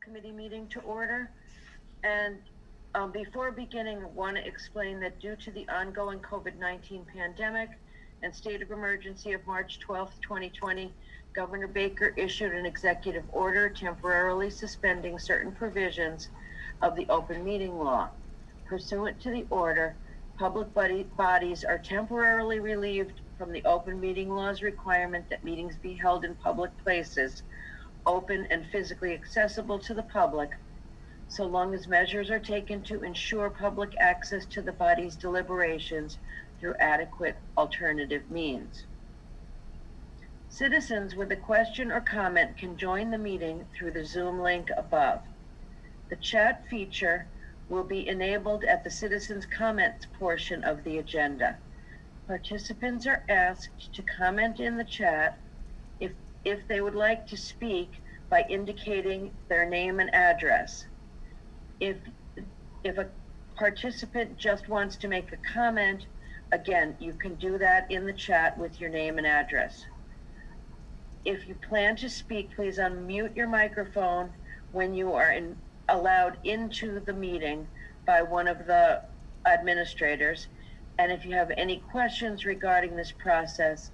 Committee meeting to order. And before beginning, I want to explain that due to the ongoing COVID-19 pandemic and state of emergency of March 12th, 2020, Governor Baker issued an executive order temporarily suspending certain provisions of the open meeting law. Pursuant to the order, public bodies are temporarily relieved from the open meeting law's requirement that meetings be held in public places, open and physically accessible to the public, so long as measures are taken to ensure public access to the body's deliberations through adequate alternative means. Citizens with a question or comment can join the meeting through the Zoom link above. The chat feature will be enabled at the citizens' comments portion of the agenda. Participants are asked to comment in the chat if they would like to speak by indicating their name and address. If a participant just wants to make a comment, again, you can do that in the chat with your name and address. If you plan to speak, please unmute your microphone when you are allowed into the meeting by one of the administrators. And if you have any questions regarding this process,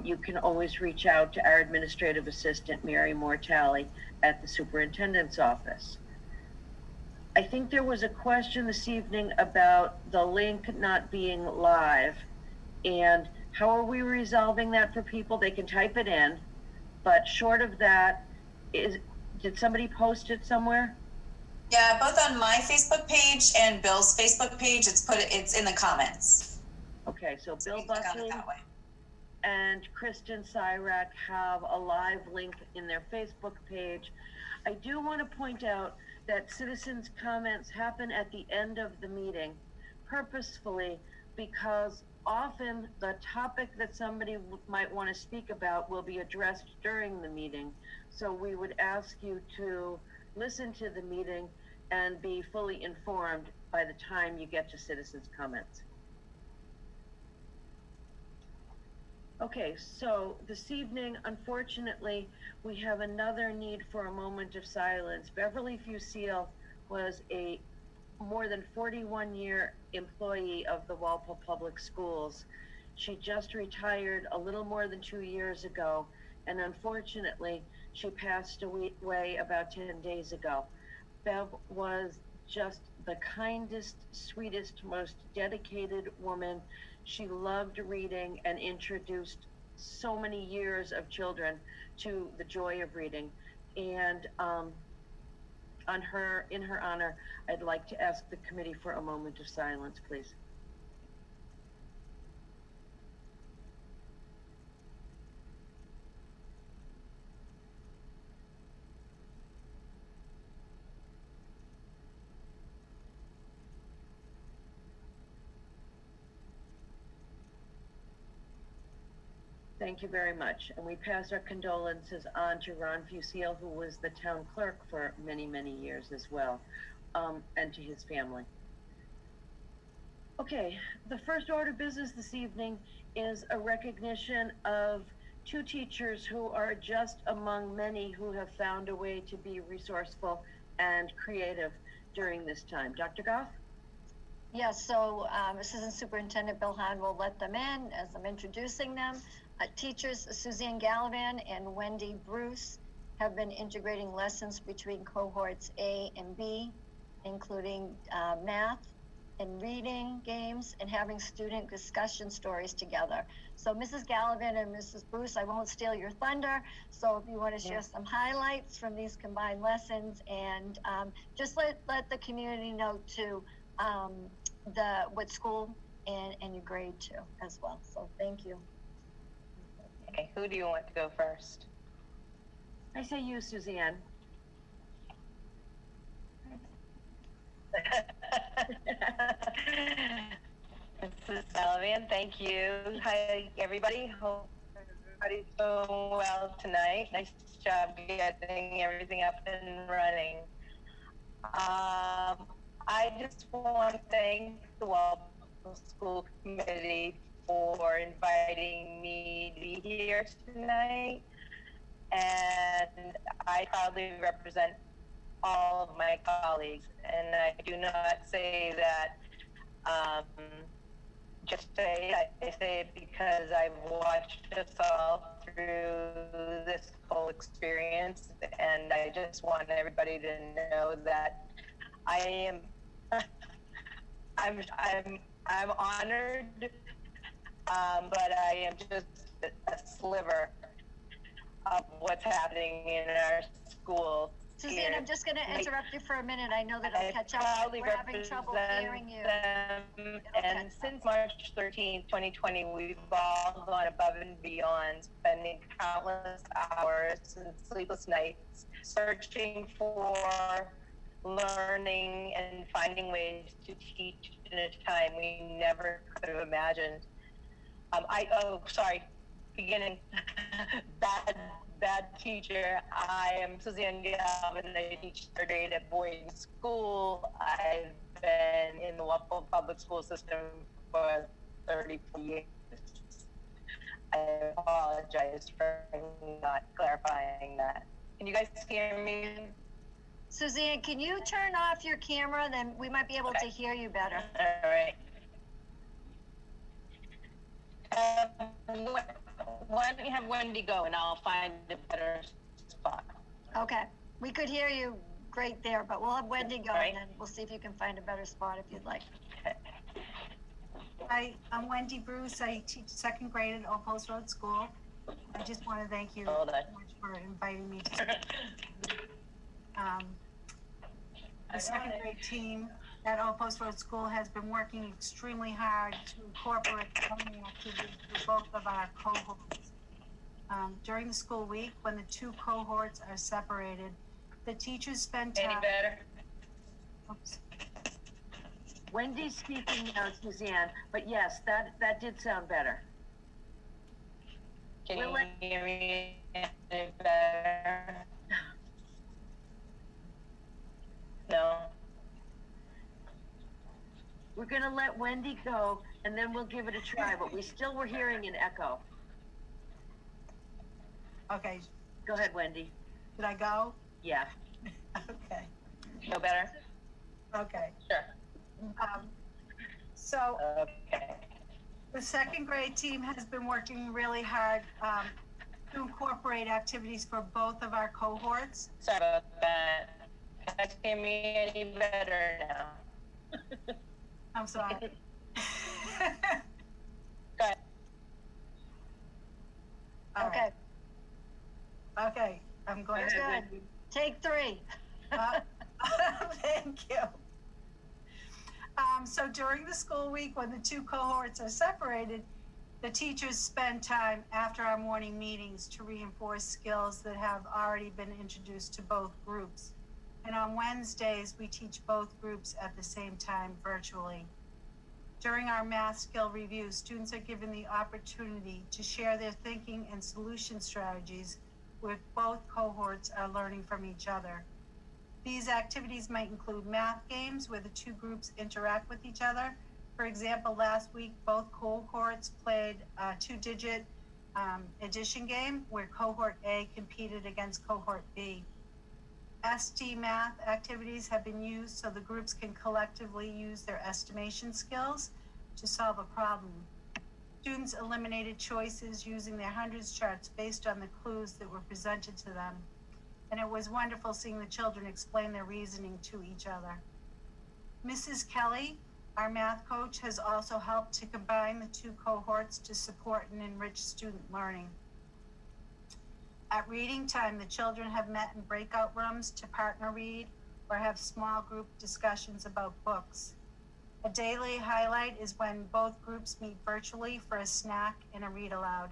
you can always reach out to our administrative assistant, Mary Mortally, at the superintendent's office. I think there was a question this evening about the link not being live, and how are we resolving that for people? They can type it in, but short of that, did somebody post it somewhere? Yeah, both on my Facebook page and Bill's Facebook page. It's in the comments. Okay, so Bill Buckley and Kristen Cyrack have a live link in their Facebook page. I do want to point out that citizens' comments happen at the end of the meeting purposefully, because often the topic that somebody might want to speak about will be addressed during the meeting. So we would ask you to listen to the meeting and be fully informed by the time you get to citizens' comments. Okay, so this evening, unfortunately, we have another need for a moment of silence. Beverly Fusil was a more than 41-year employee of the Walpole Public Schools. She just retired a little more than 2 years ago, and unfortunately, she passed away about 10 days ago. Bev was just the kindest, sweetest, most dedicated woman. She loved reading and introduced so many years of children to the joy of reading. And in her honor, I'd like to ask the committee for a moment of silence, please. Thank you very much. And we pass our condolences on to Ron Fusil, who was the town clerk for many, many years as well, and to his family. Okay, the first order of business this evening is a recognition of two teachers who are just among many who have found a way to be resourceful and creative during this time. Dr. Goff? Yes, so Assistant Superintendent Bill Hahn will let them in as I'm introducing them. Teachers Suzanne Gallivan and Wendy Bruce have been integrating lessons between cohorts A and B, including math and reading games and having student discussion stories together. So Mrs. Gallivan and Mrs. Bruce, I won't steal your thunder. So if you want to share some highlights from these combined lessons, and just let the community know too what school and your grade too as well. So thank you. Okay, who do you want to go first? I say you, Suzanne. Mrs. Sullivan, thank you. Hi, everybody. Hope everybody's doing well tonight. Nice job getting everything up and running. I just want to thank the Walpole School Committee for inviting me to be here tonight. And I proudly represent all of my colleagues. And I do not say that just say it. I say it because I've watched us all through this whole experience, and I just want everybody to know that I am I'm honored, but I am just a sliver of what's happening in our school. Suzanne, I'm just going to interrupt you for a minute. I know that I'll I catch up. proudly We're having trouble represent hearing you. them, and since March 13th, 2020, we've all gone above and beyond, spending countless hours and sleepless nights searching for, learning, and finding ways to teach in a time we never could have imagined. Beginning. Bad teacher. I am Suzanne Galvin. I teach third grade at boarding school. I've been in the local public school system for 34 years. I apologize for not clarifying that. Can you guys hear me? Suzanne, can you turn off your camera? Then we might be able to hear you better. All right. Why don't you have Wendy go, and I'll find a better spot. Okay. We could hear you great there, but we'll have Wendy go, Right. and then we'll see if you can find a better spot if you'd like. Hi, I'm Wendy Bruce. I teach second grade at Old Post Road School. I just want to thank you so Hold on. much for inviting me to the second grade team at Old Post Road School has been working extremely hard to incorporate learning activities for both of our cohorts. During the school week, when the two cohorts are separated, the teachers spend time. Any better? Oops. Wendy's speaking now, Suzanne, but yes, that did sound better. Can We'll you let- hear me any better? No. We're gonna let Wendy go, and then we'll give it a try, but we still were hearing an echo. Okay, Go ahead, Wendy. did I go? Yeah. Okay, No better? okay. Sure. So Okay. the second grade team has been working really hard to incorporate activities for both of our cohorts. Sorry about that. Can you hear me any better now? I'm sorry. Go ahead. All Okay. right. Okay, I'm going Go to. ahead, Good. Take 3. Thank you. So during the school week, when the two cohorts are separated, the teachers spend time after our morning meetings to reinforce skills that have already been introduced to both groups. And on Wednesdays, we teach both groups at the same time virtually. During our math skill review, students are given the opportunity to share their thinking and solution strategies with both cohorts are learning from each other. These activities might include math games where the two groups interact with each other. For example, last week, both cohorts played a 2-digit addition game where cohort A competed against cohort B. ST math activities have been used so the groups can collectively use their estimation skills to solve a problem. Students eliminated choices using their hundreds charts based on the clues that were presented to them. And it was wonderful seeing the children explain their reasoning to each other. Mrs. Kelly, our math coach, has also helped to combine the two cohorts to support and enrich student learning. At reading time, the children have met in breakout rooms to partner read or have small group discussions about books. A daily highlight is when both groups meet virtually for a snack and a read aloud.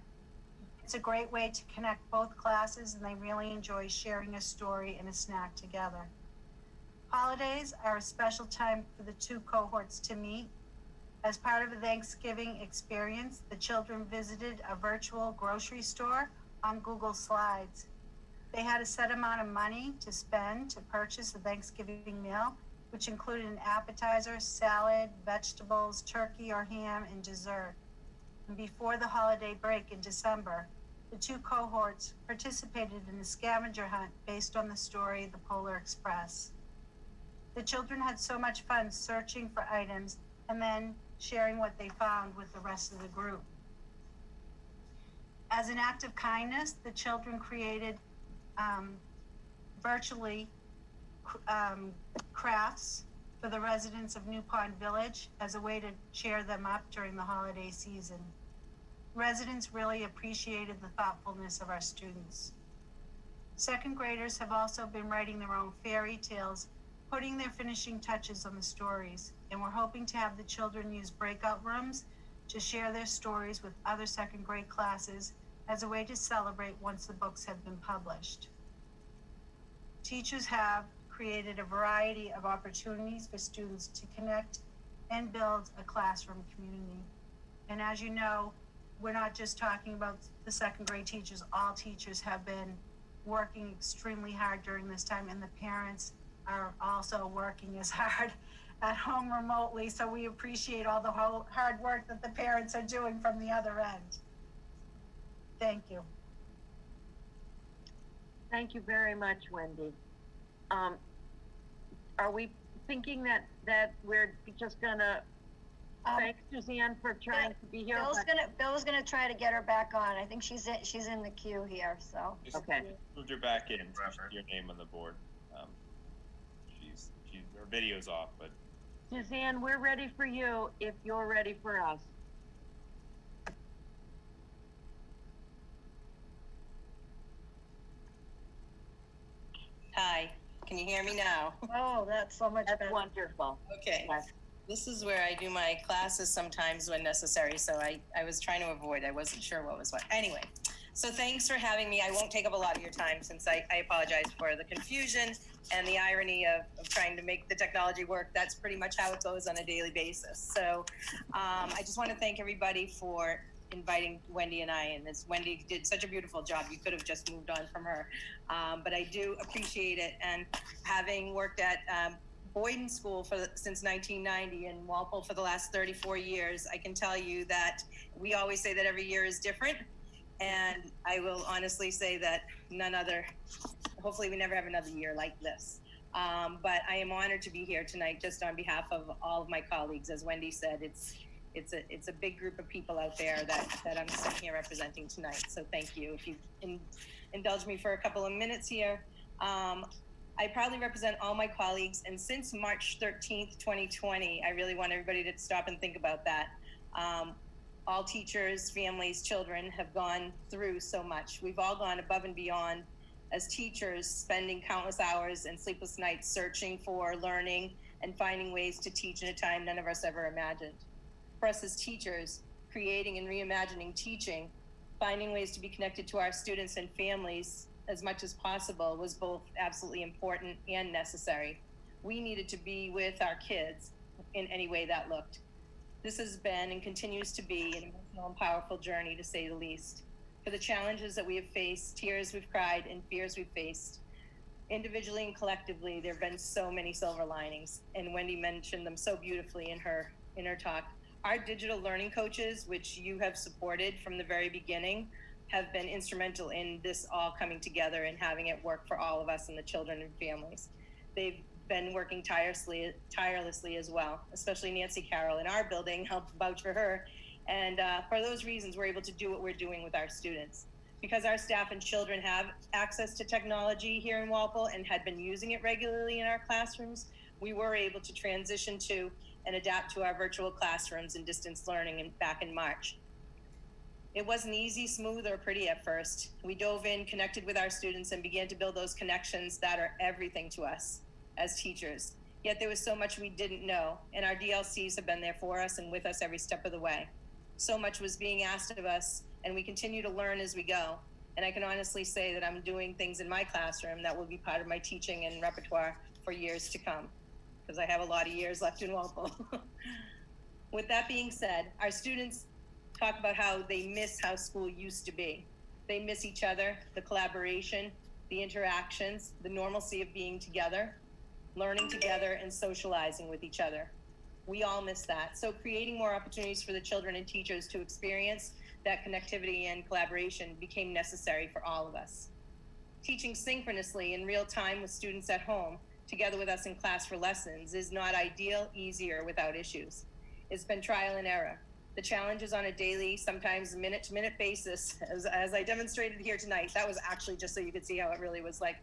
It's a great way to connect both classes, and they really enjoy sharing a story and a snack together. Holidays are a special time for the two cohorts to meet. As part of the Thanksgiving experience, the children visited a virtual grocery store on Google Slides. They had a set amount of money to spend to purchase a Thanksgiving meal, which included an appetizer, salad, vegetables, turkey or ham, and dessert. And before the holiday break in December, the the two cohorts participated in a scavenger hunt based on the story The Polar Express. The children had so much fun searching for items and then sharing what they found with the rest of the group. As an act of kindness, the children created virtually crafts for the residents of New Pond Village as a way to cheer them up during the holiday season. Residents really appreciated the thoughtfulness of our students. Second graders have also been writing their own fairy tales, putting their finishing touches on the stories, and we're hoping to have the children use breakout rooms to share their stories with other second grade classes as a way to celebrate once the books have been published. Teachers have created a variety of opportunities for students to connect and build a classroom community. And as you know, we're not just talking about the second grade teachers. All teachers have been working extremely hard during this time, and the parents are also working as hard at home remotely. So we appreciate all the hard work that the parents are doing from the other end. Thank you. Thank you very much, Wendy. Are we thinking that we're just gonna thank Suzanne for trying to be here? Bill's gonna try to get her back on. I think she's in the queue here, so. Okay. Moved her back in. Your name on the board. Her video's off, but Suzanne, we're ready for you if you're ready for us. Hi, can you hear me now? Oh, that's so much That's better. wonderful. Okay, Yes. this is where I do my classes sometimes when necessary, so I was trying to avoid, I wasn't sure what was what. Anyway, so thanks for having me. I won't take up a lot of your time since I apologize for the confusion and the irony of trying to make the technology work. That's pretty much how it goes on a daily basis. So I just want to thank everybody for inviting Wendy and I, and as Wendy did such a beautiful job, you could have just moved on from her. But I do appreciate it, and having worked at Boyden School since 1990 and Walpole for the last 34 years, I can tell you that we always say that every year is different, and I will honestly say that hopefully we never have another year like this. But I am honored to be here tonight just on behalf of all of my colleagues. As Wendy said, it's a big group of people out there that I'm sitting here representing tonight. So thank you. If you indulge me for a couple of minutes here. I proudly represent all my colleagues, and since March 13th, 2020, I really want everybody to stop and think about that. All teachers, families, children have gone through so much. We've all gone above and beyond as teachers, spending countless hours and sleepless nights searching for, learning, and finding ways to teach in a time none of us ever imagined. For us as teachers, creating and reimagining teaching, finding ways to be connected to our students and families as much as possible was both absolutely important and necessary. We needed to be with our kids in any way that looked. This has been and continues to be an emotional and powerful journey, to say the least. For the challenges that we have faced, tears we've cried, and fears we've faced, individually and collectively, there have been so many silver linings, and Wendy mentioned them so beautifully in her talk. Our digital learning coaches, which you have supported from the very beginning, have been instrumental in this all coming together and having it work for all of us and the children and families. They've been working tirelessly as well, especially Nancy Carroll in our building, helped vouch for her. And for those reasons, we're able to do what we're doing with our students. Because our staff and children have access to technology here in Walpole and had been using it regularly in our classrooms, we were able to transition to and adapt to our virtual classrooms and distance learning back in March. It wasn't easy, smooth, or pretty at first. We dove in, connected with our students, and began to build those connections that are everything to us as teachers. Yet there was so much we didn't know, and our DLCs have been there for us and with us every step of the way. So much was being asked of us, and we continue to learn as we go. And I can honestly say that I'm doing things in my classroom that will be part of my teaching and repertoire for years to come, because I have a lot of years left in Walpole. With that being said, our students talk about how they miss how school used to be. They miss each other, the collaboration, the interactions, the normalcy of being together, learning together, and socializing with each other. We all miss that. So creating more opportunities for the children and teachers to experience that connectivity and collaboration became necessary for all of us. Teaching synchronously in real time with students at home, together with us in class for lessons, is not ideal, easy, or without issues. It's been trial and error. The challenges on a daily, sometimes minute-to-minute basis, as I demonstrated here tonight, that was actually just so you could see how it really was like,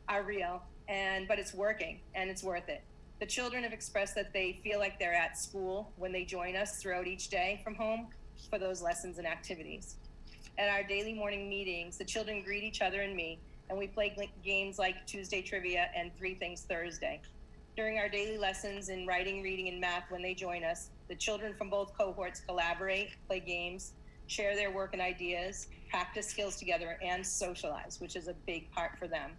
are real. But it's working, and it's worth it. The children have expressed that they feel like they're at school when they join us throughout each day from home for those lessons and activities. At our daily morning meetings, the children greet each other and me, and we play games like Tuesday Trivia and 3 Things Thursday. During our daily lessons in writing, reading, and math when they join us, the children from both cohorts collaborate, play games, share their work and ideas, practice skills together, and socialize, which is a big part for them.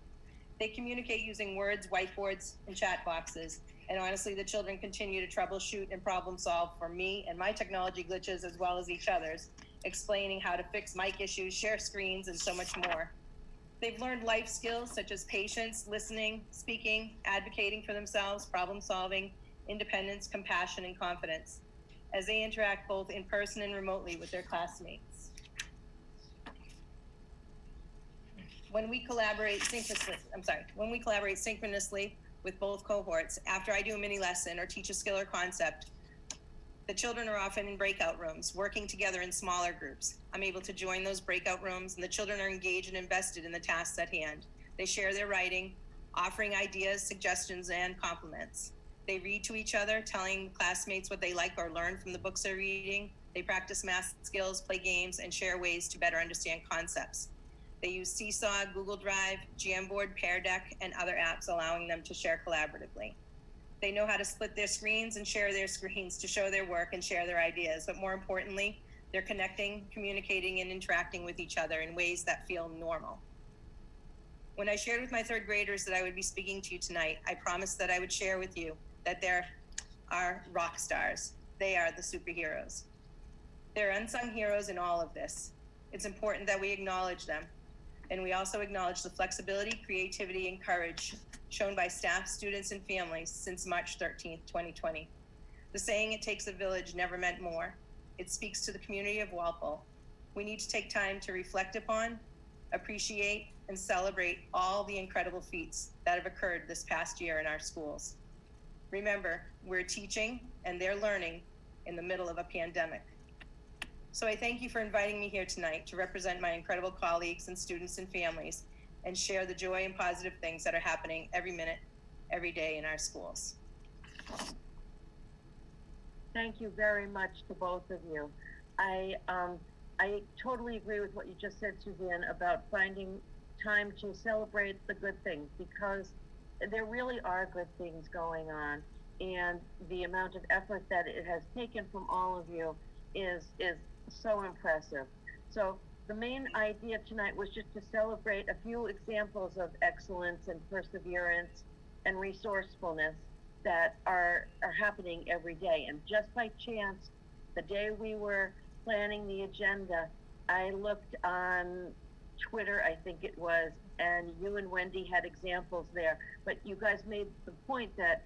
They communicate using words, whiteboards, and chat boxes. And honestly, the children continue to troubleshoot and problem solve for me and my technology glitches as well as each other's, explaining how to fix mic issues, share screens, and so much more. They've learned life skills such as patience, listening, speaking, advocating for themselves, problem solving, independence, compassion, and confidence as they interact both in person and remotely with their classmates. When we collaborate synchronously with both cohorts, after I do a mini lesson or teach a skill or concept, the children are often in breakout rooms, working together in smaller groups. I'm able to join those breakout rooms, and the children are engaged and invested in the tasks at hand. They share their writing, offering ideas, suggestions, and compliments. They read to each other, telling classmates what they like or learn from the books they're reading. They practice math skills, play games, and share ways to better understand concepts. They use Seesaw, Google Drive, Jamboard, Pear Deck, and other apps, allowing them to share collaboratively. They know how to split their screens and share their screens to show their work and share their ideas. But more importantly, they're connecting, communicating, and interacting with each other in ways that feel normal. When I shared with my 3rd graders that I would be speaking to you tonight, I promised that I would share with you that there are rock stars. They are the superheroes. They're unsung heroes in all of this. It's important that we acknowledge them. And we also acknowledge the flexibility, creativity, and courage shown by staff, students, and families since March 13th, 2020. The saying, "It takes a village," never meant more. It speaks to the community of Walpole. We need to take time to reflect upon, appreciate, and celebrate all the incredible feats that have occurred this past year in our schools. Remember, we're teaching and they're learning in the middle of a pandemic. So I thank you for inviting me here tonight to represent my incredible colleagues and students and families and share the joy and positive things that are happening every minute, every day in our schools. Thank you very much to both of you. I totally agree with what you just said, Suzanne, about finding time to celebrate the good things, because there really are good things going on, and the amount of effort that it has taken from all of you is so impressive. So the main idea tonight was just to celebrate a few examples of excellence and perseverance and resourcefulness that are happening every day. And just by chance, the day we were planning the agenda, I looked on Twitter, I think it was, and you and Wendy had examples there. But you guys made the point that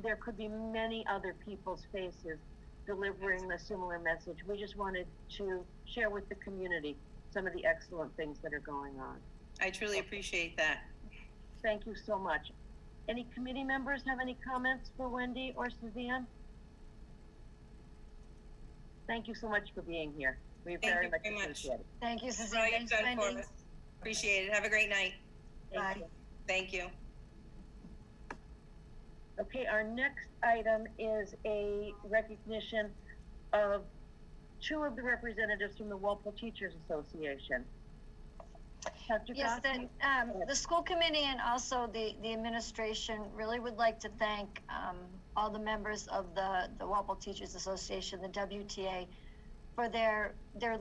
there could be many other people's faces delivering a similar message. We just wanted to share with the community some of the excellent things that are going on. I truly appreciate that. Thank you so much. Any committee members have any comments for Wendy or Suzanne? Thank you so much for being here. We very much appreciate it. Thank you, That's all Suzanne. you've done for us. Appreciate it. Have a great night. Thank you. Thank you. Okay, our next item is a recognition of 2 of the representatives from the Walpole Teachers Association. Dr. Yes, Gottlieb? the school committee and also the administration really would like to thank all the members of the Walpole Teachers Association, the WTA, for their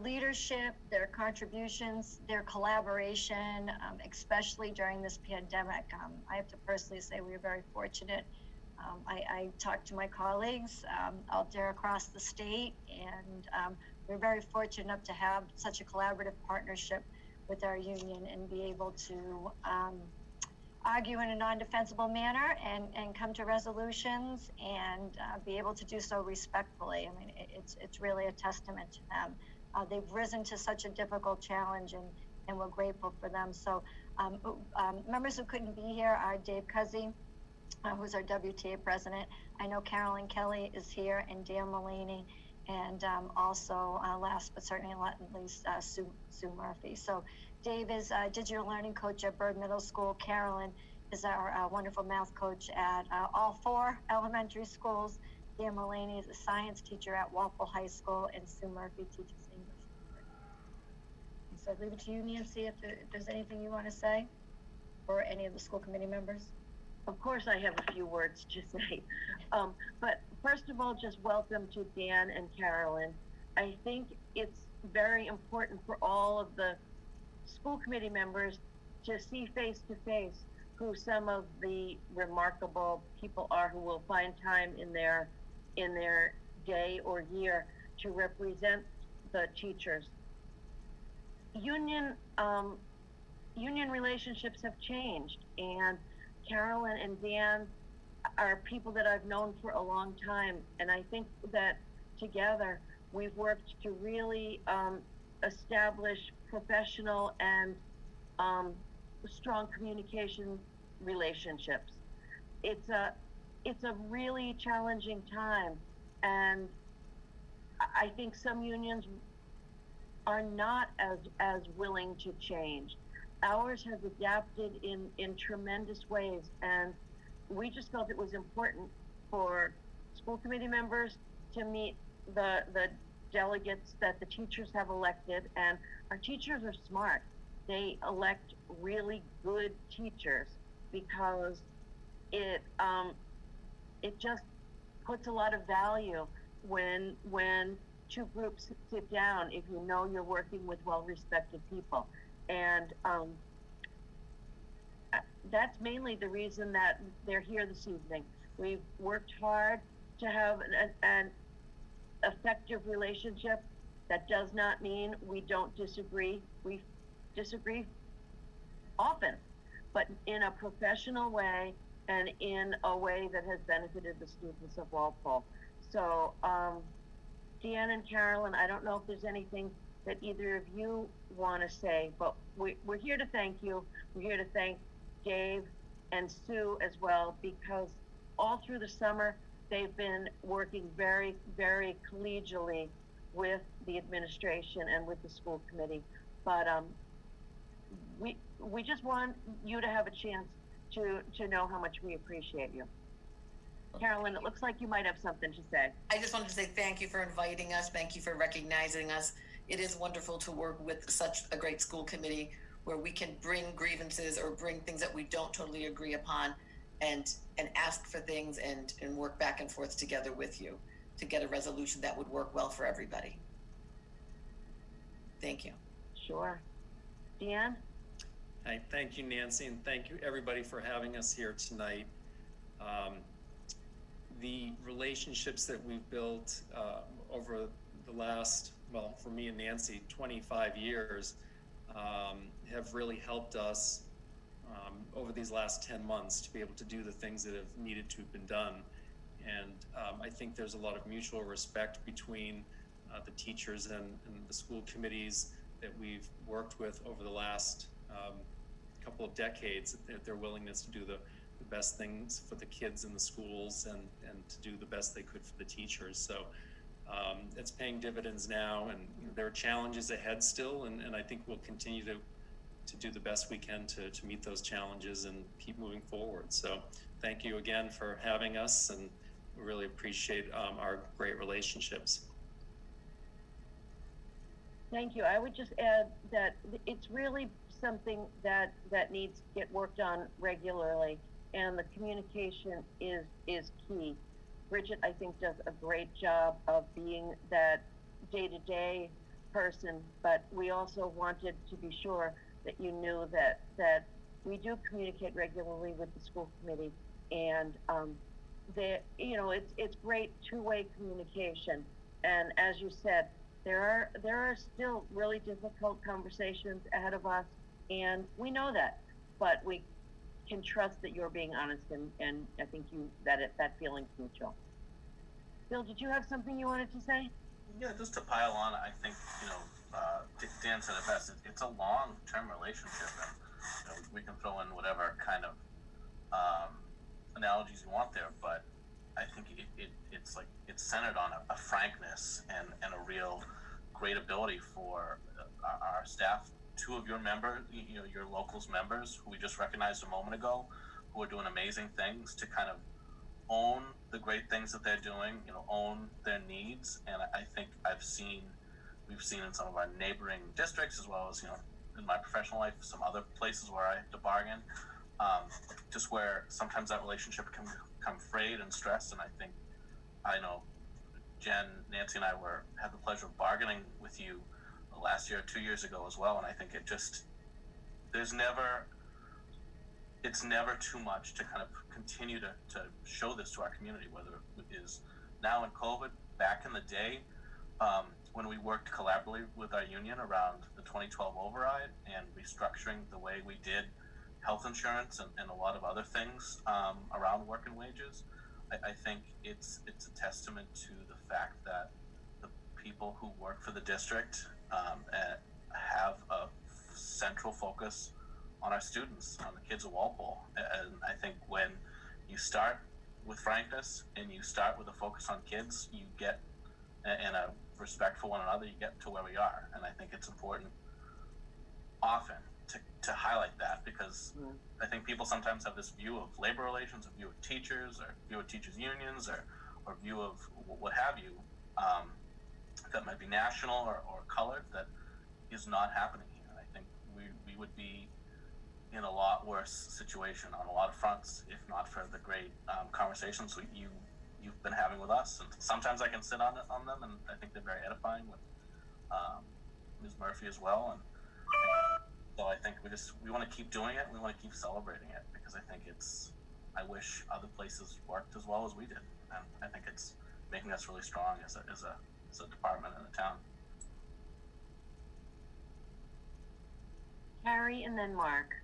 leadership, their contributions, their collaboration, especially during this pandemic. I have to personally say we are very fortunate. I talked to my colleagues out there across the state, and we're very fortunate enough to have such a collaborative partnership with our union and be able to argue in a non-defensible manner and come to resolutions and be able to do so respectfully. I mean, it's really a testament to them. They've risen to such a difficult challenge, and we're grateful for them. So members who couldn't be here are Dave Cuzzy, who's our WTA president. I know Carolyn Kelly is here, and Dan Mulaney, and also last but certainly not least, Sue Murphy. So Dave is a digital learning coach at Bird Middle School. Carolyn is our wonderful math coach at all 4 elementary schools. Dan Mulaney is a science teacher at Walpole High School, and Sue Murphy teaches English. So I leave it to you, Nancy, if there's anything you want to say, or any of the school committee members. Of course, I have a few words to say. But first of all, just welcome to Dan and Carolyn. I think it's very important for all of the school committee members to see face to face who some of the remarkable people are who will find time in their day or year to represent the teachers. Union relationships have changed, and Carolyn and Dan are people that I've known for a long time, and I think that together we've worked to really establish professional and strong communication relationships. It's a really challenging time, and I think some unions are not as willing to change. Ours has adapted in tremendous ways, and we just felt it was important for school committee members to meet the delegates that the teachers have elected, and our teachers are smart. They elect really good teachers because it just puts a lot of value when two groups sit down, if you know you're working with well-respected people. And that's mainly the reason that they're here this evening. We've worked hard to have an effective relationship. That does not mean we don't disagree. We disagree often, but in a professional way and in a way that has benefited the students of Walpole. So Deanne and Carolyn, I don't know if there's anything that either of you want to say, but we're here to thank you. We're here to thank Dave and Sue as well, because all through the summer, they've been working very, very collegially with the administration and with the school committee. But we just want you to have a chance to know how much we appreciate you. Carolyn, it looks like you might have something to say. I just wanted to say thank you for inviting us. Thank you for recognizing us. It is wonderful to work with such a great school committee where we can bring grievances or bring things that we don't totally agree upon and ask for things and work back and forth together with you to get a resolution that would work well for everybody. Thank you. Sure. Deanne? Hi, thank you, Nancy, and thank you everybody for having us here tonight. The relationships that we've built over the last, well, for me and Nancy, 25 years have really helped us over these last 10 months to be able to do the things that have needed to have been done. And I think there's a lot of mutual respect between the teachers and the school committees that we've worked with over the last couple of decades, their willingness to do the best things for the kids in the schools and to do the best they could for the teachers. So it's paying dividends now, and there are challenges ahead still, and I think we'll continue to do the best we can to meet those challenges and keep moving forward. So thank you again for having us, and we really appreciate our great relationships. Thank you. I would just add that it's really something that needs to get worked on regularly, and the communication is key. Bridget, I think, does a great job of being that day-to-day person, but we also wanted to be sure that you knew that we do communicate regularly with the school committee, and it's great two-way communication. And as you said, there are still really difficult conversations ahead of us, and we know that, but we can trust that you're being honest, and I think that feeling's mutual. Bill, did you have something you wanted to say? Yeah, just to pile on, I think, Dan said it best. It's a long-term relationship, and we can throw in whatever kind of analogies you want there, but I think it's centered on a frankness and a real great ability for our staff. Two of your members, your locals members, who we just recognized a moment ago, who are doing amazing things, to kind of own the great things that they're doing, own their needs. And I think we've seen in some of our neighboring districts, as well as, in my professional life, some other places where I had to bargain, just where sometimes that relationship can become frayed and stressed. And I know Jen, Nancy, and I had the pleasure of bargaining with you last year, 2 years ago as well. And I think it's never too much to kind of continue to show this to our community, whether it is now in COVID, back in the day, when we worked collaboratively with our union around the 2012 override and restructuring the way we did health insurance and a lot of other things around work and wages. I think it's a testament to the fact that the people who work for the district have a central focus on our students, on the kids of Walpole. And I think when you start with frankness and you start with a focus on kids, you get, and a respect for one another, you get to where we are. And I think it's important often to highlight that, because I think people sometimes have this view of labor relations, a view of teachers, or view of teachers unions, or view of what have you, that might be national or colored, that is not happening here. And I think we would be in a lot worse situation on a lot of fronts if not for the great conversations you've been having with us. And sometimes I can sit on them, and I think they're very edifying with Ms. Murphy as well. And so I think we want to keep doing it. We want to keep celebrating it, because I think I wish other places worked as well as we did, and I think it's making us really strong as a department in the town. Carrie and then Mark.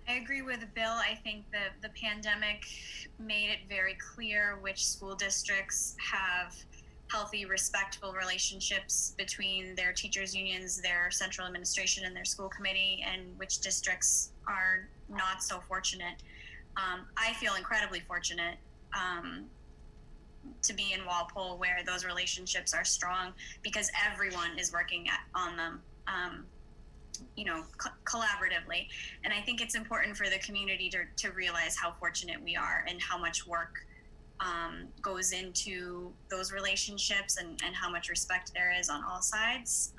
I agree with Bill. I think the pandemic made it very clear which school districts have healthy, respectful relationships between their teachers' unions, their central administration, and their school committee, and which districts are not so fortunate. I feel incredibly fortunate to be in Walpole, where those relationships are strong, because everyone is working on them. Collaboratively. And I think it's important for the community to realize how fortunate we are and how much work goes into those relationships, and how much respect there is on all sides.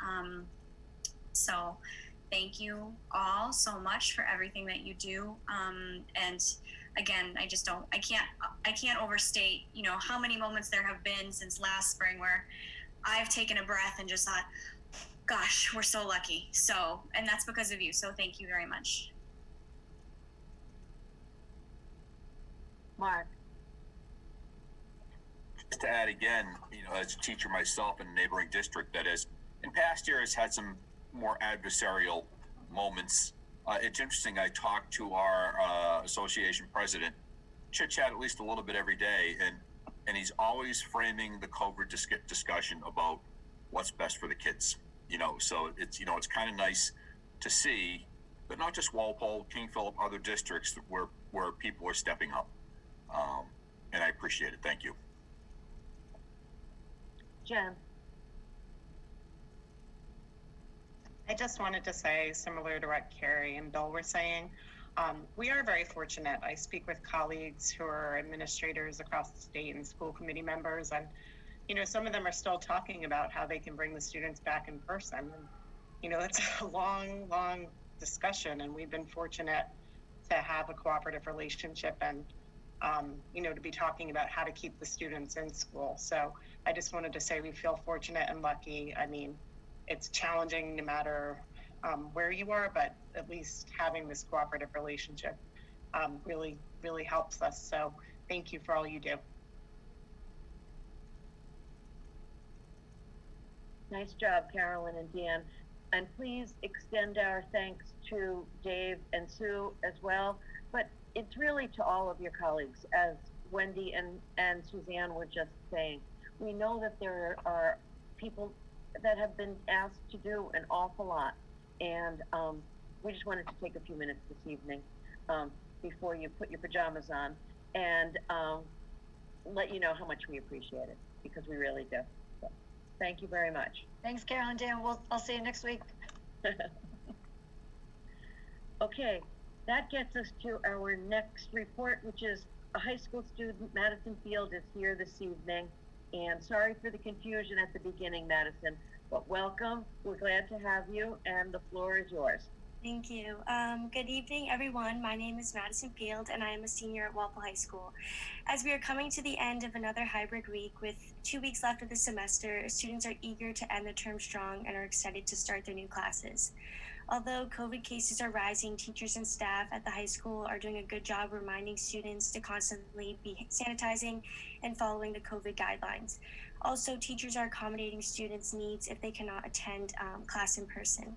So thank you all so much for everything that you do. And again, I can't overstate, how many moments there have been since last spring where I've taken a breath and just thought, gosh, we're so lucky. So, and that's because of you. So thank you very much. Mark. Just to add again, as a teacher myself in a neighboring district that is, in past years, had some more adversarial moments. It's interesting, I talked to our association president, chit-chat at least a little bit every day, and he's always framing the COVID discussion about what's best for the kids. So it's kind of nice to see, but not just Walpole, King Philip, other districts where people are stepping up. And I appreciate it. Thank you. Jen. I just wanted to say, similar to what Carrie and Bill were saying, we are very fortunate. I speak with colleagues who are administrators across the state and school committee members, and some of them are still talking about how they can bring the students back in person. And, it's a long, long discussion, and we've been fortunate to have a cooperative relationship and, to be talking about how to keep the students in school. So I just wanted to say we feel fortunate and lucky. I mean, it's challenging no matter where you are, but at least having this cooperative relationship really, really helps us. So thank you for all you do. Nice job, Carolyn and Dan. And please extend our thanks to Dave and Sue as well. But it's really to all of your colleagues, as Wendy and Suzanne were just saying. We know that there are people that have been asked to do an awful lot. And we just wanted to take a few minutes this evening before you put your pajamas on and let you know how much we appreciate it, because we really do. So, thank you very much. Thanks, Carol and Dan. I'll see you next week. Okay, that gets us to our next report, which is a high school student. Madison Field is here this evening. And sorry for the confusion at the beginning, Madison, but welcome. We're glad to have you, and the floor is yours. Thank you. Good evening, everyone. My name is Madison Field, and I am a senior at Walpole High School. As we are coming to the end of another hybrid week with 2 weeks left of the semester, students are eager to end the term strong and are excited to start their new classes. Although COVID cases are rising, teachers and staff at the high school are doing a good job reminding students to constantly be sanitizing and following the COVID guidelines. Also, teachers are accommodating students' needs if they cannot attend class in person.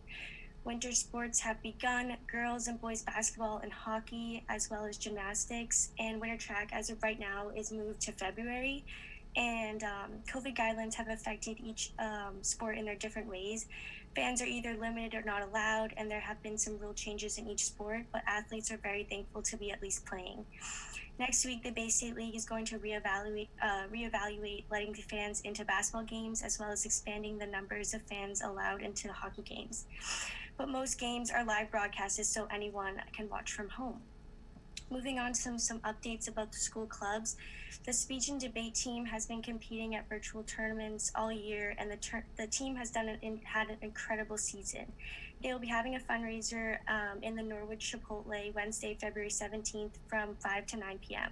Winter sports have begun. Girls and boys basketball and hockey, as well as gymnastics, and winter track as of right now is moved to February. And COVID guidelines have affected each sport in their different ways. Fans are either limited or not allowed, and there have been some rule changes in each sport, but athletes are very thankful to be at least playing. Next week, the Bay State League is going to reevaluate letting the fans into basketball games, as well as expanding the numbers of fans allowed into hockey games. But most games are live broadcasted, so anyone can watch from home. Moving on to some updates about the school clubs. The speech and debate team has been competing at virtual tournaments all year, and the team has had an incredible season. They will be having a fundraiser in the Norwood Chipotle Wednesday, February 17th from 5 to 9 p.m.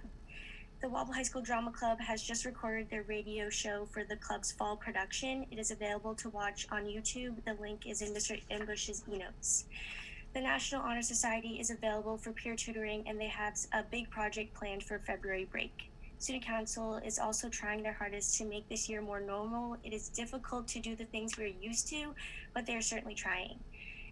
The Walpole High School Drama Club has just recorded their radio show for the club's fall production. It is available to watch on YouTube. The link is in Mr. English's e-notes. The National Honor Society is available for peer tutoring, and they have a big project planned for February break. Student Council is also trying their hardest to make this year more normal. It is difficult to do the things we're used to, but they're certainly trying.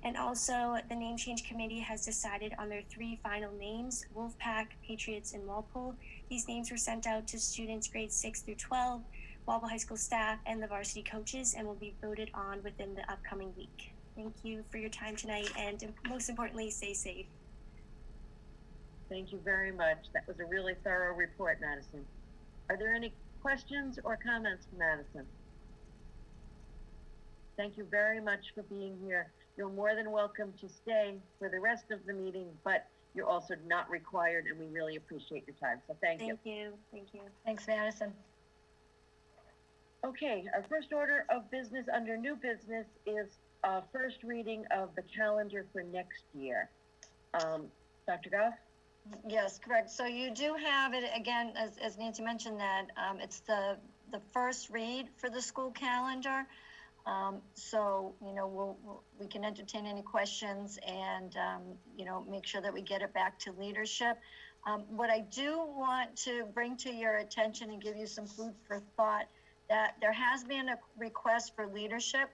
And also, the Name Change Committee has decided on their 3 final names: Wolfpack, Patriots, and Walpole. These names were sent out to students grades 6 through 12, Walpole High School staff, and the varsity coaches, and will be voted on within the upcoming week. Thank you for your time tonight, and most importantly, stay safe. Thank you very much. That was a really thorough report, Madison. Are there any questions or comments from Madison? Thank you very much for being here. You're more than welcome to stay for the rest of the meeting, but you're also not required, and we really appreciate your time. So thank you. Thank you. Thanks, Madison. Okay, our first order of business under new business is first reading of the calendar for next year. Dr. Goff? Yes, correct. So you do have it again, as Nancy mentioned, that it's the first read for the school calendar. So, we can entertain any questions and, make sure that we get it back to leadership. What I do want to bring to your attention and give you some food for thought, that there has been a request for leadership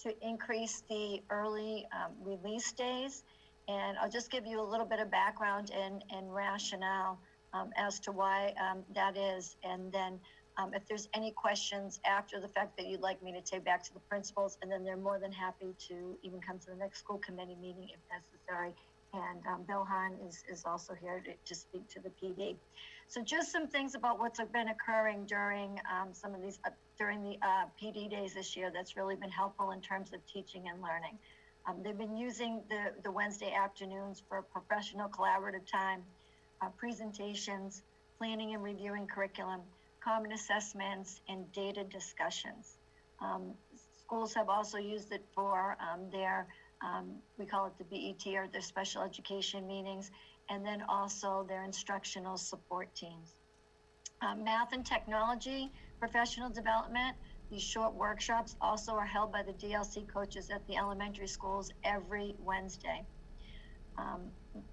to increase the early release days. And I'll just give you a little bit of background and rationale as to why that is. And then if there's any questions after the fact that you'd like me to take back to the principals, and then they're more than happy to even come to the next school committee meeting if necessary. And Bill Hahn is also here to speak to the PD. So just some things about what's been occurring during some of these, during the PD days this year that's really been helpful in terms of teaching and learning. They've been using the Wednesday afternoons for professional collaborative time, presentations, planning and reviewing curriculum, common assessments, and data discussions. Schools have also used it for their, we call it the BET, or their special education meetings, and then also their instructional support teams. Math and technology, professional development, these short workshops also are held by the DLC coaches at the elementary schools every Wednesday.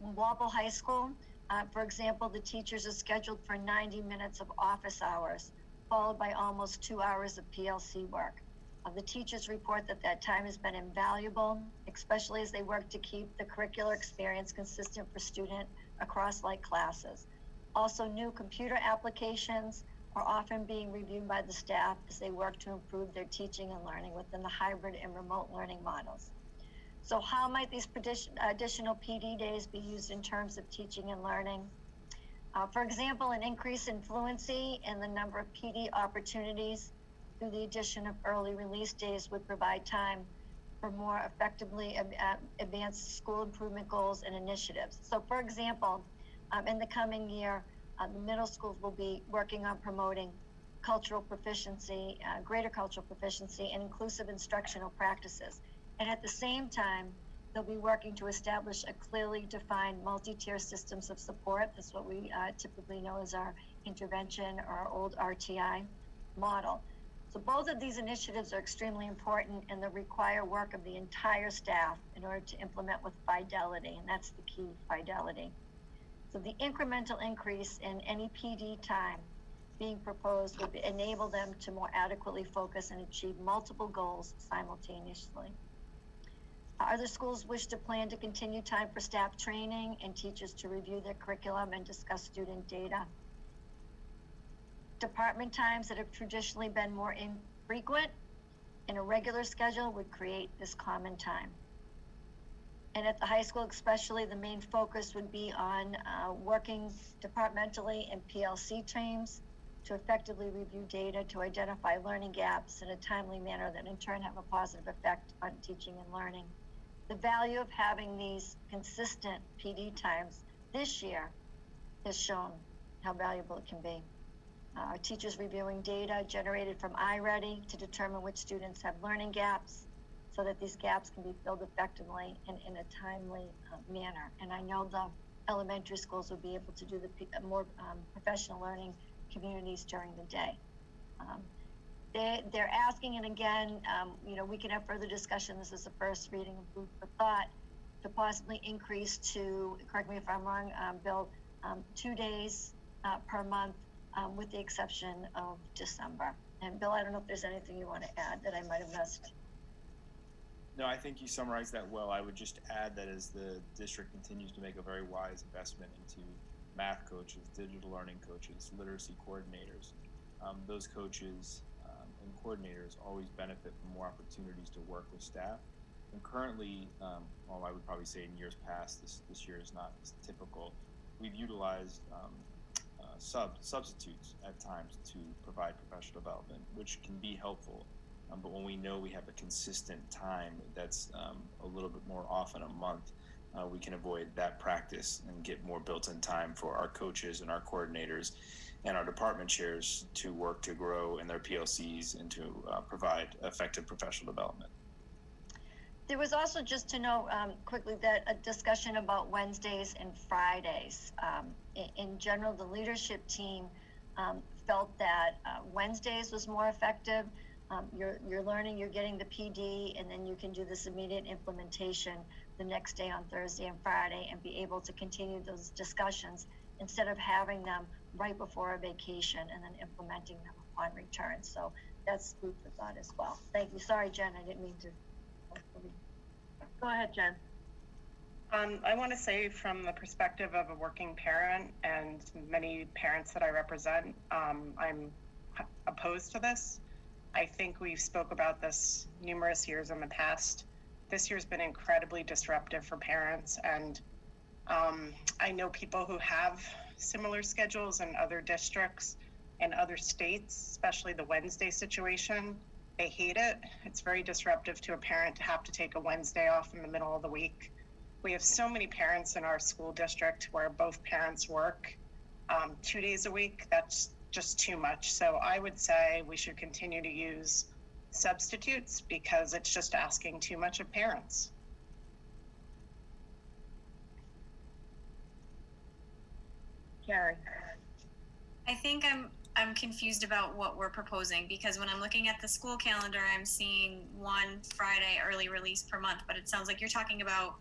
Walpole High School, for example, the teachers are scheduled for 90 minutes of office hours, followed by almost 2 hours of PLC work. The teachers report that that time has been invaluable, especially as they work to keep the curricular experience consistent for student across like classes. Also, new computer applications are often being reviewed by the staff as they work to improve their teaching and learning within the hybrid and remote learning models. So how might these additional PD days be used in terms of teaching and learning? For example, an increase in fluency and the number of PD opportunities through the addition of early release days would provide time for more effectively advance school improvement goals and initiatives. So for example, in the coming year, the middle schools will be working on promoting cultural proficiency, greater cultural proficiency, and inclusive instructional practices. And at the same time, they'll be working to establish a clearly defined multi-tier systems of support. That's what we typically know as our intervention or our old RTI model. So both of these initiatives are extremely important and they require work of the entire staff in order to implement with fidelity, and that's the key, fidelity. So the incremental increase in any PD time being proposed would enable them to more adequately focus and achieve multiple goals simultaneously. Other schools wish to plan to continue time for staff training and teachers to review their curriculum and discuss student data. Department times that have traditionally been more infrequent in a regular schedule would create this common time. And at the high school especially, the main focus would be on working departmentally in PLC teams to effectively review data to identify learning gaps in a timely manner that in turn have a positive effect on teaching and learning. The value of having these consistent PD times this year has shown how valuable it can be. Our teachers reviewing data generated from iReady to determine which students have learning gaps so that these gaps can be filled effectively and in a timely manner. And I know the elementary schools will be able to do the more professional learning communities during the day. They're asking, and again, we can have further discussion. This is the first reading of food for thought, to possibly increase to, correct me if I'm wrong, Bill, 2 days per month, with the exception of December. And Bill, I don't know if there's anything you want to add that I might have missed. No, I think you summarized that well. I would just add that as the district continues to make a very wise investment into math coaches, digital learning coaches, literacy coordinators, those coaches and coordinators always benefit from more opportunities to work with staff. And currently, well, I would probably say in years past, this year is not typical, we've utilized substitutes at times to provide professional development, which can be helpful. But when we know we have a consistent time that's a little bit more often a month, we can avoid that practice and get more built-in time for our coaches and our coordinators and our department chairs to work to grow in their PLCs and to provide effective professional development. There was also, just to note quickly, that a discussion about Wednesdays and Fridays. In general, the leadership team felt that Wednesdays was more effective. You're learning, you're getting the PD, and then you can do this immediate implementation the next day on Thursday and Friday and be able to continue those discussions instead of having them right before a vacation and then implementing them upon return. So that's food for thought as well. Thank you. Sorry, Jen, I didn't mean to. Go ahead, Jen. I want to say, from the perspective of a working parent and many parents that I represent, I'm opposed to this. I think we've spoke about this numerous years in the past. This year's been incredibly disruptive for parents, and I know people who have similar schedules in other districts and other states, especially the Wednesday situation. They hate it. It's very disruptive to a parent to have to take a Wednesday off in the middle of the week. We have so many parents in our school district where both parents work 2 days a week. That's just too much. So I would say we should continue to use substitutes because it's just asking too much of parents. Carrie. I think I'm confused about what we're proposing, because when I'm looking at the school calendar, I'm seeing one Friday early release per month, but it sounds like you're talking about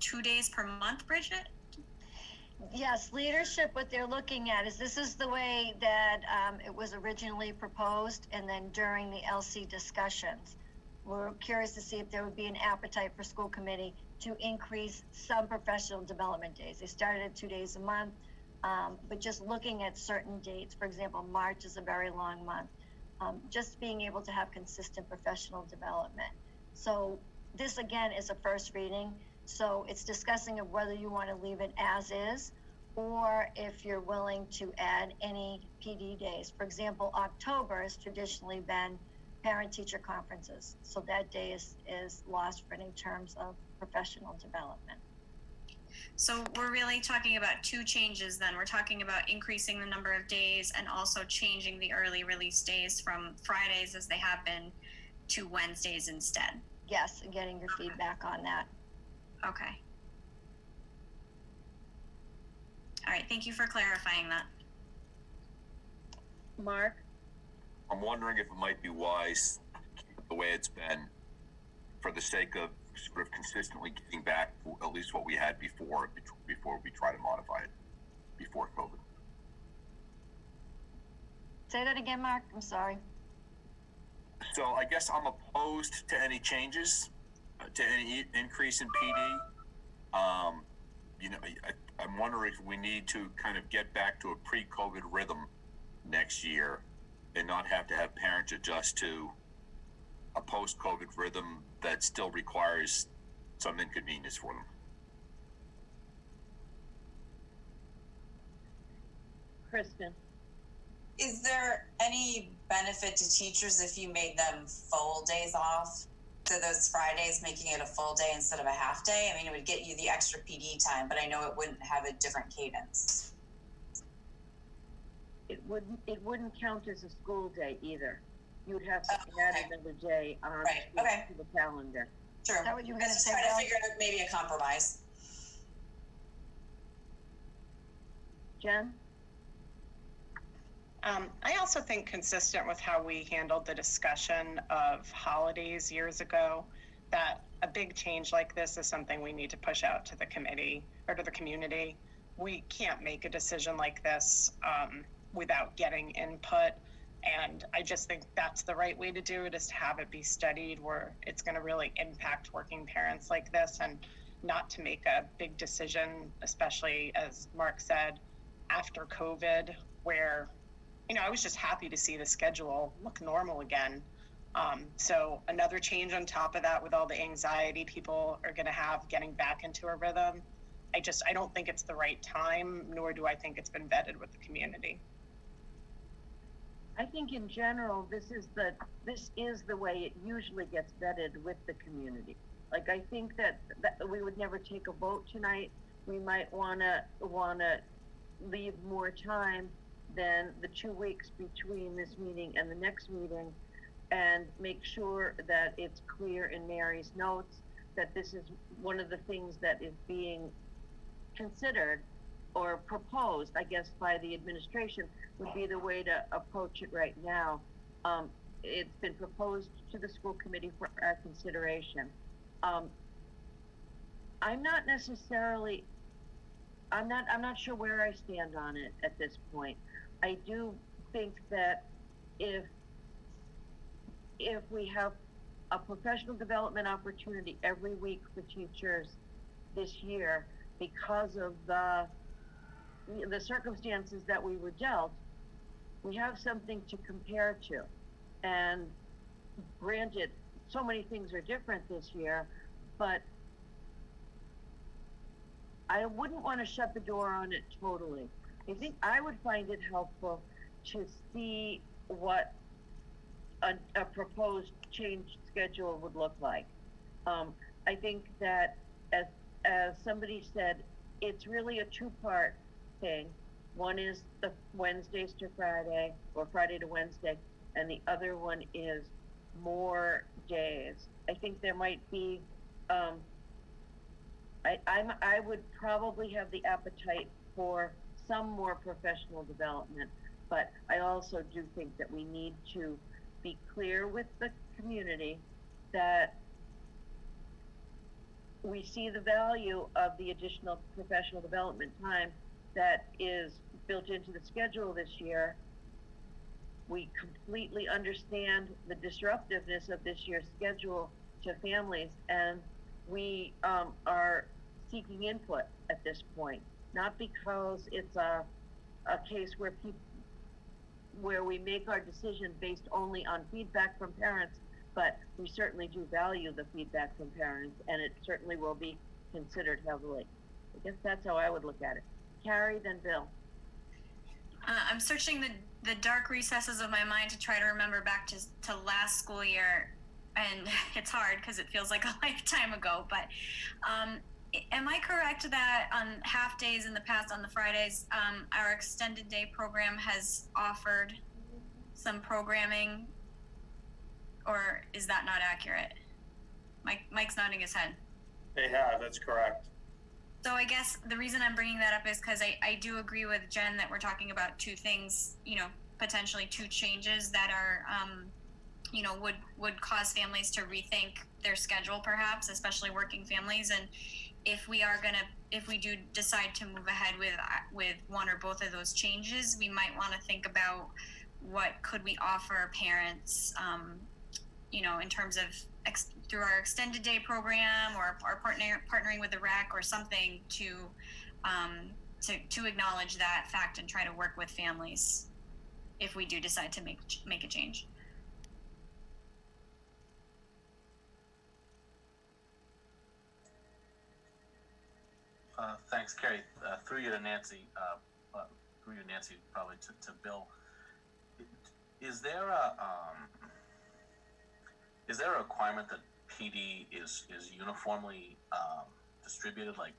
2 days per month, Bridget? Yes, leadership, what they're looking at is this is the way that it was originally proposed, and then during the LC discussions. we're curious to see if there would be an appetite for school committee to increase some professional development days. They started at 2 days a month, but just looking at certain dates, for example, March is a very long month, just being able to have consistent professional development. So this again is a first reading. So it's discussing of whether you want to leave it as is, or if you're willing to add any PD days. For example, October has traditionally been parent-teacher conferences. So that day is lost for any terms of professional development. So we're really talking about two changes then. We're talking about increasing the number of days and also changing the early release days from Fridays as they have been to Wednesdays instead. Yes, and getting your feedback on that. Okay. All right, thank you for clarifying that. Mark? I'm wondering if it might be wise to keep it the way it's been for the sake of sort of consistently getting back to at least what we had before we try to modify it before COVID. Say that again, Mark. I'm sorry. So I guess I'm opposed to any changes, to any increase in PD. You know, I'm wondering if we need to kind of get back to a pre-COVID rhythm next year and not have to have parents adjust to a post-COVID rhythm that still requires some inconvenience for them. Kristen? Is there any benefit to teachers if you made them full days off? So those Fridays, making it a full day instead of a half day? I mean, it would get you the extra PD time, but I know it wouldn't have a different cadence. It wouldn't count as a school day either. You would have to add another day on to the calendar. Sure. Is that what you were going to say? Trying to figure out maybe a compromise. Jen? I also think consistent with how we handled the discussion of holidays years ago, that a big change like this is something we need to push out to the committee or to the community. We can't make a decision like this without getting input. And I just think that's the right way to do it, is to have it be studied where it's going to really impact working parents like this, and not to make a big decision, especially as Mark said, after COVID, where, you know, I was just happy to see the schedule look normal again. So another change on top of that with all the anxiety people are going to have getting back into a rhythm. I don't think it's the right time, nor do I think it's been vetted with the community. I think in general, this is the way it usually gets vetted with the community. Like, I think that we would never take a vote tonight. We might wanna leave more time than the 2 weeks between this meeting and the next meeting, and make sure that it's clear in Mary's notes that this is one of the things that is being considered or proposed, I guess, by the administration, would be the way to approach it right now. It's been proposed to the school committee for our consideration. I'm not sure where I stand on it at this point. I do think that if we have a professional development opportunity every week for teachers this year, because of the circumstances that we were dealt, we have something to compare to. And granted, so many things are different this year, but I wouldn't want to shut the door on it totally. I think I would find it helpful to see what a proposed change schedule would look like. I think that, as somebody said, it's really a two-part thing. One is the Wednesdays to Friday, or Friday to Wednesday, and the other one is more days. I think there might be, I would probably have the appetite for some more professional development, but I also do think that we need to be clear with the community that we see the value of the additional professional development time that is built into the schedule this year. We completely understand the disruptiveness of this year's schedule to families, and we are seeking input at this point, not because it's a case where we make our decision based only on feedback from parents, but we certainly do value the feedback from parents, and it certainly will be considered heavily. I guess that's how I would look at it. Carrie, then Bill. I'm searching the dark recesses of my mind to try to remember back to last school year, and it's hard because it feels like a lifetime ago, but am I correct that on half days in the past, on the Fridays, our extended day program has offered some programming, or is that not accurate? Mike's nodding his head. They have, that's correct. So I guess the reason I'm bringing that up is because I do agree with Jen that we're talking about two things, potentially two changes that are, would cause families to rethink their schedule perhaps, especially working families. And if we do decide to move ahead with one or both of those changes, we might want to think about what could we offer parents, in terms of through our extended day program or partnering with the RAC or something to acknowledge that fact and try to work with families if we do decide to make a change. Thanks, Carrie. Through you to Nancy, probably to Bill. Is there a requirement that PD is uniformly distributed? Like,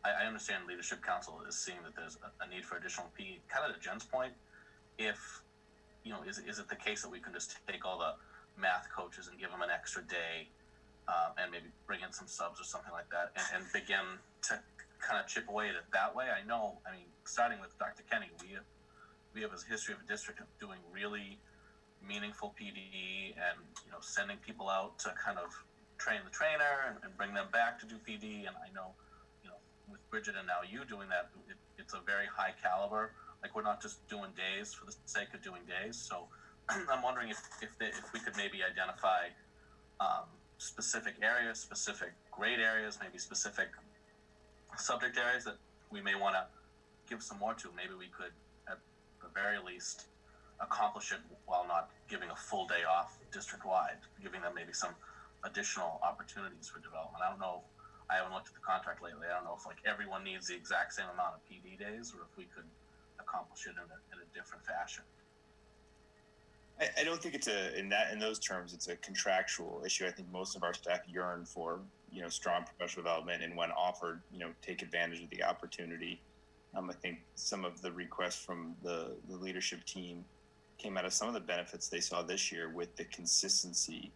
I understand Leadership Council is seeing that there's a need for additional PD. Kind of to Jen's point, if is it the case that we can just take all the math coaches and give them an extra day, and maybe bring in some subs or something like that, and begin to kind of chip away at it that way? I mean, starting with Dr. Kenny, we have a history of a district of doing really meaningful PD and sending people out to kind of train the trainer and bring them back to do PD. And I know with Bridget and now you doing that, it's a very high caliber. Like, we're not just doing days for the sake of doing days. So I'm wondering if we could maybe identify specific areas, specific grade areas, maybe specific subject areas that we may want to give some more to. Maybe we could, at the very least, accomplish it while not giving a full day off district-wide, giving them maybe some additional opportunities for development. I don't know. I haven't looked at the contract lately. I don't know if everyone needs the exact same amount of PD days, or if we could accomplish it in a different fashion. I don't think it's in those terms it's a contractual issue. I think most of our staff yearn for strong professional development, and when offered, take advantage of the opportunity. I think some of the requests from the leadership team came out of some of the benefits they saw this year with the consistency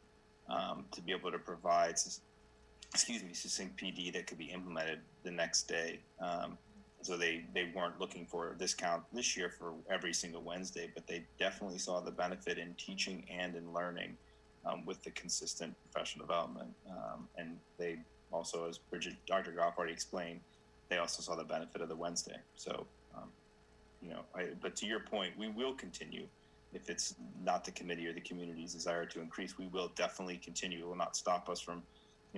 to be able to provide succinct PD that could be implemented the next day. So they weren't looking for a discount this year for every single Wednesday, but they definitely saw the benefit in teaching and in learning with the consistent professional development. And they also, as Dr. Goff already explained, they also saw the benefit of the Wednesday. So, but to your point, we will continue. If it's not the committee or the community's desire to increase, we will definitely continue. It will not stop us from,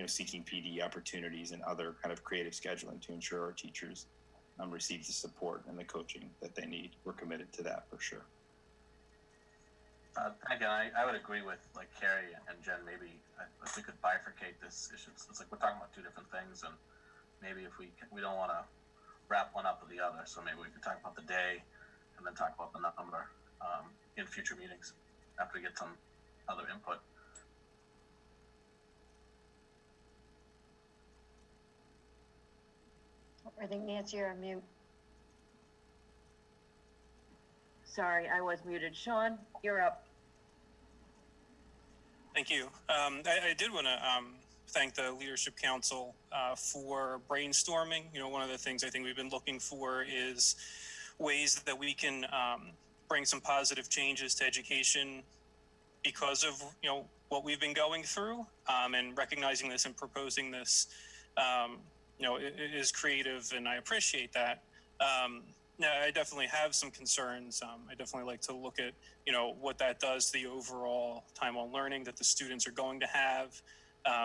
seeking PD opportunities and other kind of creative scheduling to ensure our teachers receive the support and the coaching that they need. We're committed to that for sure. Again, I would agree with Carrie and Jen. Maybe if we could bifurcate this issue, it's like we're talking about two different things, and maybe if we don't want to wrap one up with the other, so maybe we could talk about the day and then talk about the number in future meetings after we get some other input. I think Nancy, you're on mute. Sorry, I was muted. Sean, you're up. Thank you. I did want to thank the Leadership Council for brainstorming. One of the things I think we've been looking for is ways that we can bring some positive changes to education because of what we've been going through, and recognizing this and proposing this. It is creative, and I appreciate that. no, I definitely have some concerns. I definitely like to look at, you know, what that does to the overall time on learning that the students are going to have.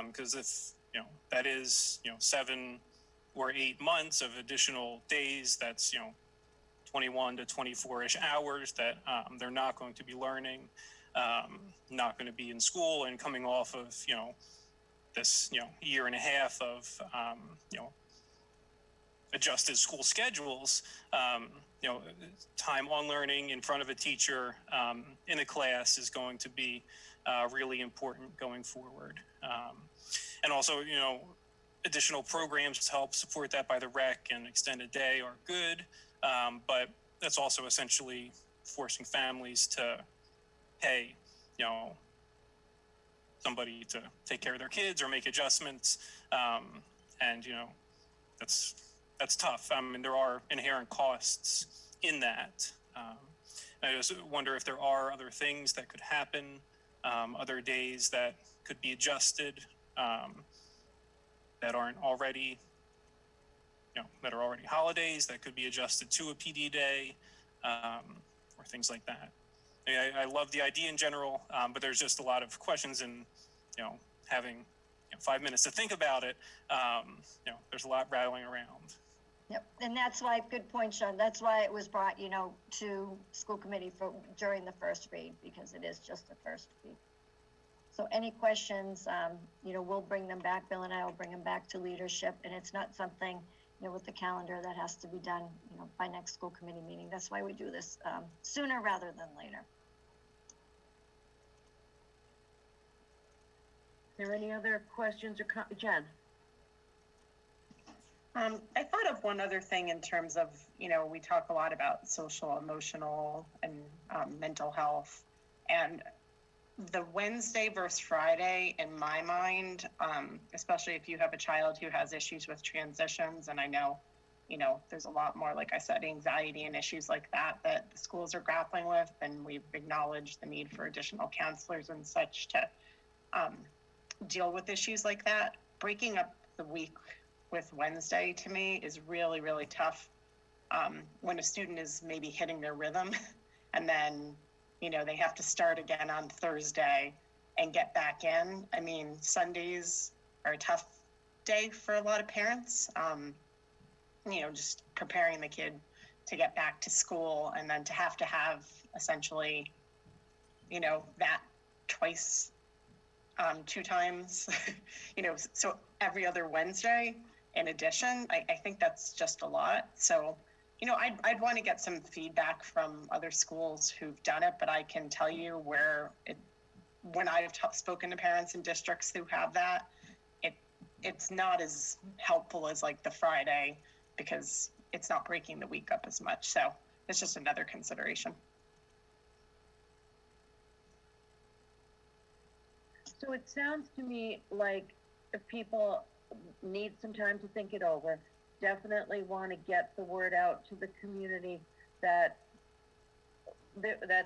Because if, you know, that is, you know, 7 or 8 months of additional days, that's, you know, 21 to 24-ish hours that they're not going to be learning, not going to be in school, and coming off of, you know, this, you know, year and a half of, you know, adjusted school schedules, you know, time on learning in front of a teacher in a class is going to be really important going forward. And also, you know, additional programs to help support that by the rec and extended day are good, but that's also essentially forcing families to pay, you know, somebody to take care of their kids or make adjustments, and you know, that's tough. I mean, there are inherent costs in that. I just wonder if there are other things that could happen, other days that could be adjusted, that aren't already, you know, that are already holidays that could be adjusted to a PD day, or things like that. I love the idea in general, but there's just a lot of questions, and, you know, having, you know, 5 minutes to think about it, you know, there's a lot rattling around. Yep, and that's why, good point, Sean, that's why it was brought, you know, to school committee for, during the first read, because it is just the first read. So any questions, you know, we'll bring them back, Bill and I will bring them back to leadership, and it's not something, you know, with the calendar that has to be done, you know, by next school committee meeting. That's why we do this sooner rather than later. Is there any other questions or Jen? I thought of one other thing in terms of, you know, we talk a lot about social, emotional, and mental health. And the Wednesday versus Friday, in my mind, especially if you have a child who has issues with transitions, and I know, you know, there's a lot more, like I said, anxiety and issues like that that the schools are grappling with, and we've acknowledged the need for additional counselors and such to deal with issues like that. Breaking up the week with Wednesday to me is really, really tough when a student is maybe hitting their rhythm and then, you know, they have to start again on Thursday and get back in. I mean, Sundays are a tough day for a lot of parents, you know, just preparing the kid to get back to school and then to have essentially, you know, that twice, 2 times, you know, so every other Wednesday. In addition, I think that's just a lot. So, you know, I'd want to get some feedback from other schools who've done it, but I can tell you when I've spoken to parents in districts who have that, it's not as helpful as like the Friday, because it's not breaking the week up as much. So it's just another consideration. So it sounds to me like if people need some time to think it over, definitely want to get the word out to the community that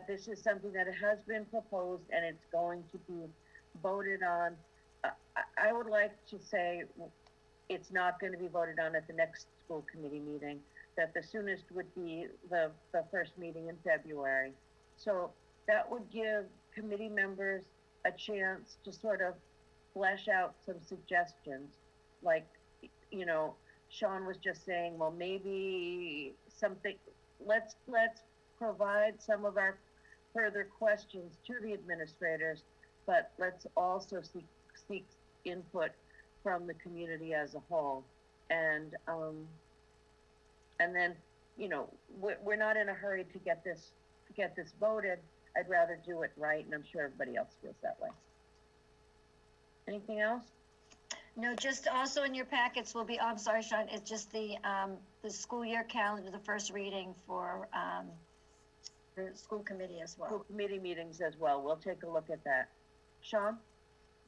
this is something that has been proposed and it's going to be voted on. I would like to say it's not going to be voted on at the next school committee meeting, that the soonest would be the first meeting in February. So that would give committee members a chance to sort of flesh out some suggestions. Like, you know, Sean was just saying, well, maybe something, let's provide some of our further questions to the administrators, but let's also seek input from the community as a whole. And then, you know, we're not in a hurry to get this voted. I'd rather do it right, and I'm sure everybody else feels that way. Anything else? No, just also in your packets will be, I'm sorry, Sean, it's just the school year calendar, the first reading for school committee as well. School committee meetings as well. We'll take a look at that. Sean?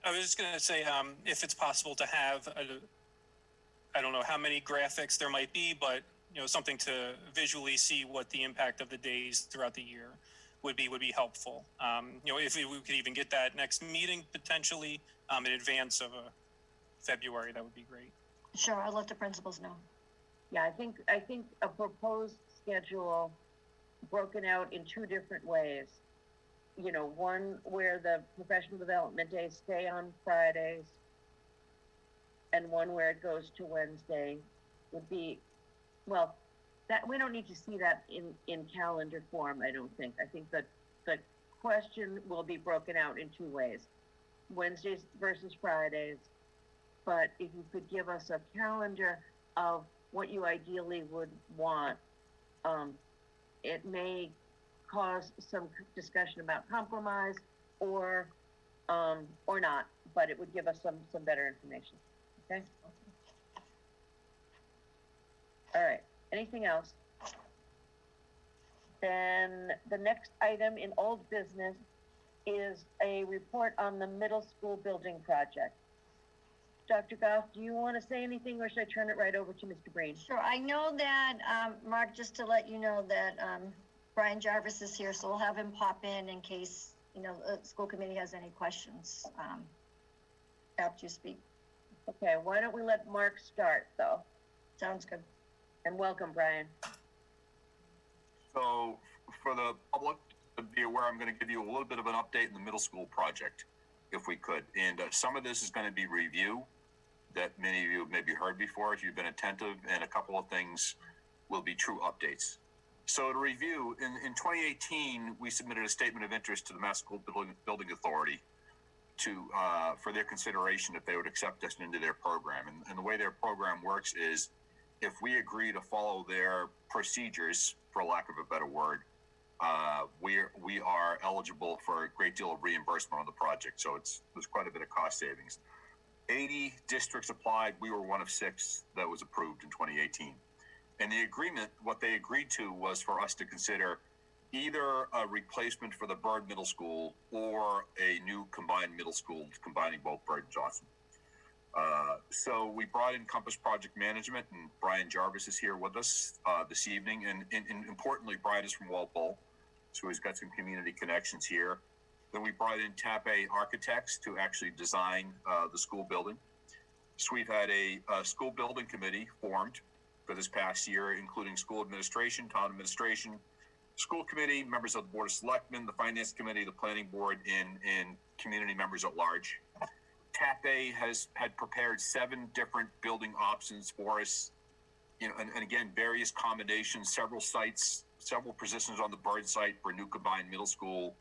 I was just going to say, if it's possible to have, I don't know how many graphics there might be, but, you know, something to visually see what the impact of the days throughout the year would be helpful. You know, if we could even get that next meeting potentially in advance of February, that would be great. Sure, I'll let the principals know. Yeah, I think a proposed schedule broken out in two different ways. You know, one where the professional development days stay on Fridays, and one where it goes to Wednesday would be, well, that, we don't need to see that in calendar form, I don't think. I think that the question will be broken out in two ways, Wednesdays versus Fridays. But if you could give us a calendar of what you ideally would want, it may cause some discussion about compromise or not, but it would give us some better information. Okay. All right. Anything else? Then the next item in old business is a report on the middle school building project. Dr. Goff, do you want to say anything, or should I turn it right over to Mr. Breen? Sure. I know that, Mark, just to let you know that Brian Jarvis is here, so we'll have him pop in case, you know, the school committee has any questions after you speak. Okay, why don't we let Mark start, though? Sounds good. And welcome, Brian. So for the public to be aware, I'm going to give you a little bit of an update in the middle school project, if we could. And some of this is going to be review that many of you have maybe heard before if you've been attentive, and a couple of things will be true updates. So to review, in 2018, we submitted a statement of interest to the Mass School Building Authority to for their consideration if they would accept us into their program. And the way their program works is if we agree to follow their procedures, for lack of a better word, we are eligible for a great deal of reimbursement on the project. So there's quite a bit of cost savings. 80 districts applied. We were one of 6 that was approved in 2018. And the agreement, what they agreed to was for us to consider either a replacement for the Byrd Middle School or a new combined middle school, combining both Byrd and Johnson. So we brought in Compass Project Management, and Brian Jarvis is here with us this evening. And importantly, Brian is from Walpole, so he's got some community connections here. Then we brought in TAPE architects to actually design the school building. So we've had a school building committee formed for this past year, including school administration, town administration, school committee, members of the Board of Selectmen, the finance committee, the planning board, and community members at large. TAPE had prepared 7 different building options for us, you know, and again, various combinations, several sites, several positions on the Byrd site for a new combined middle school,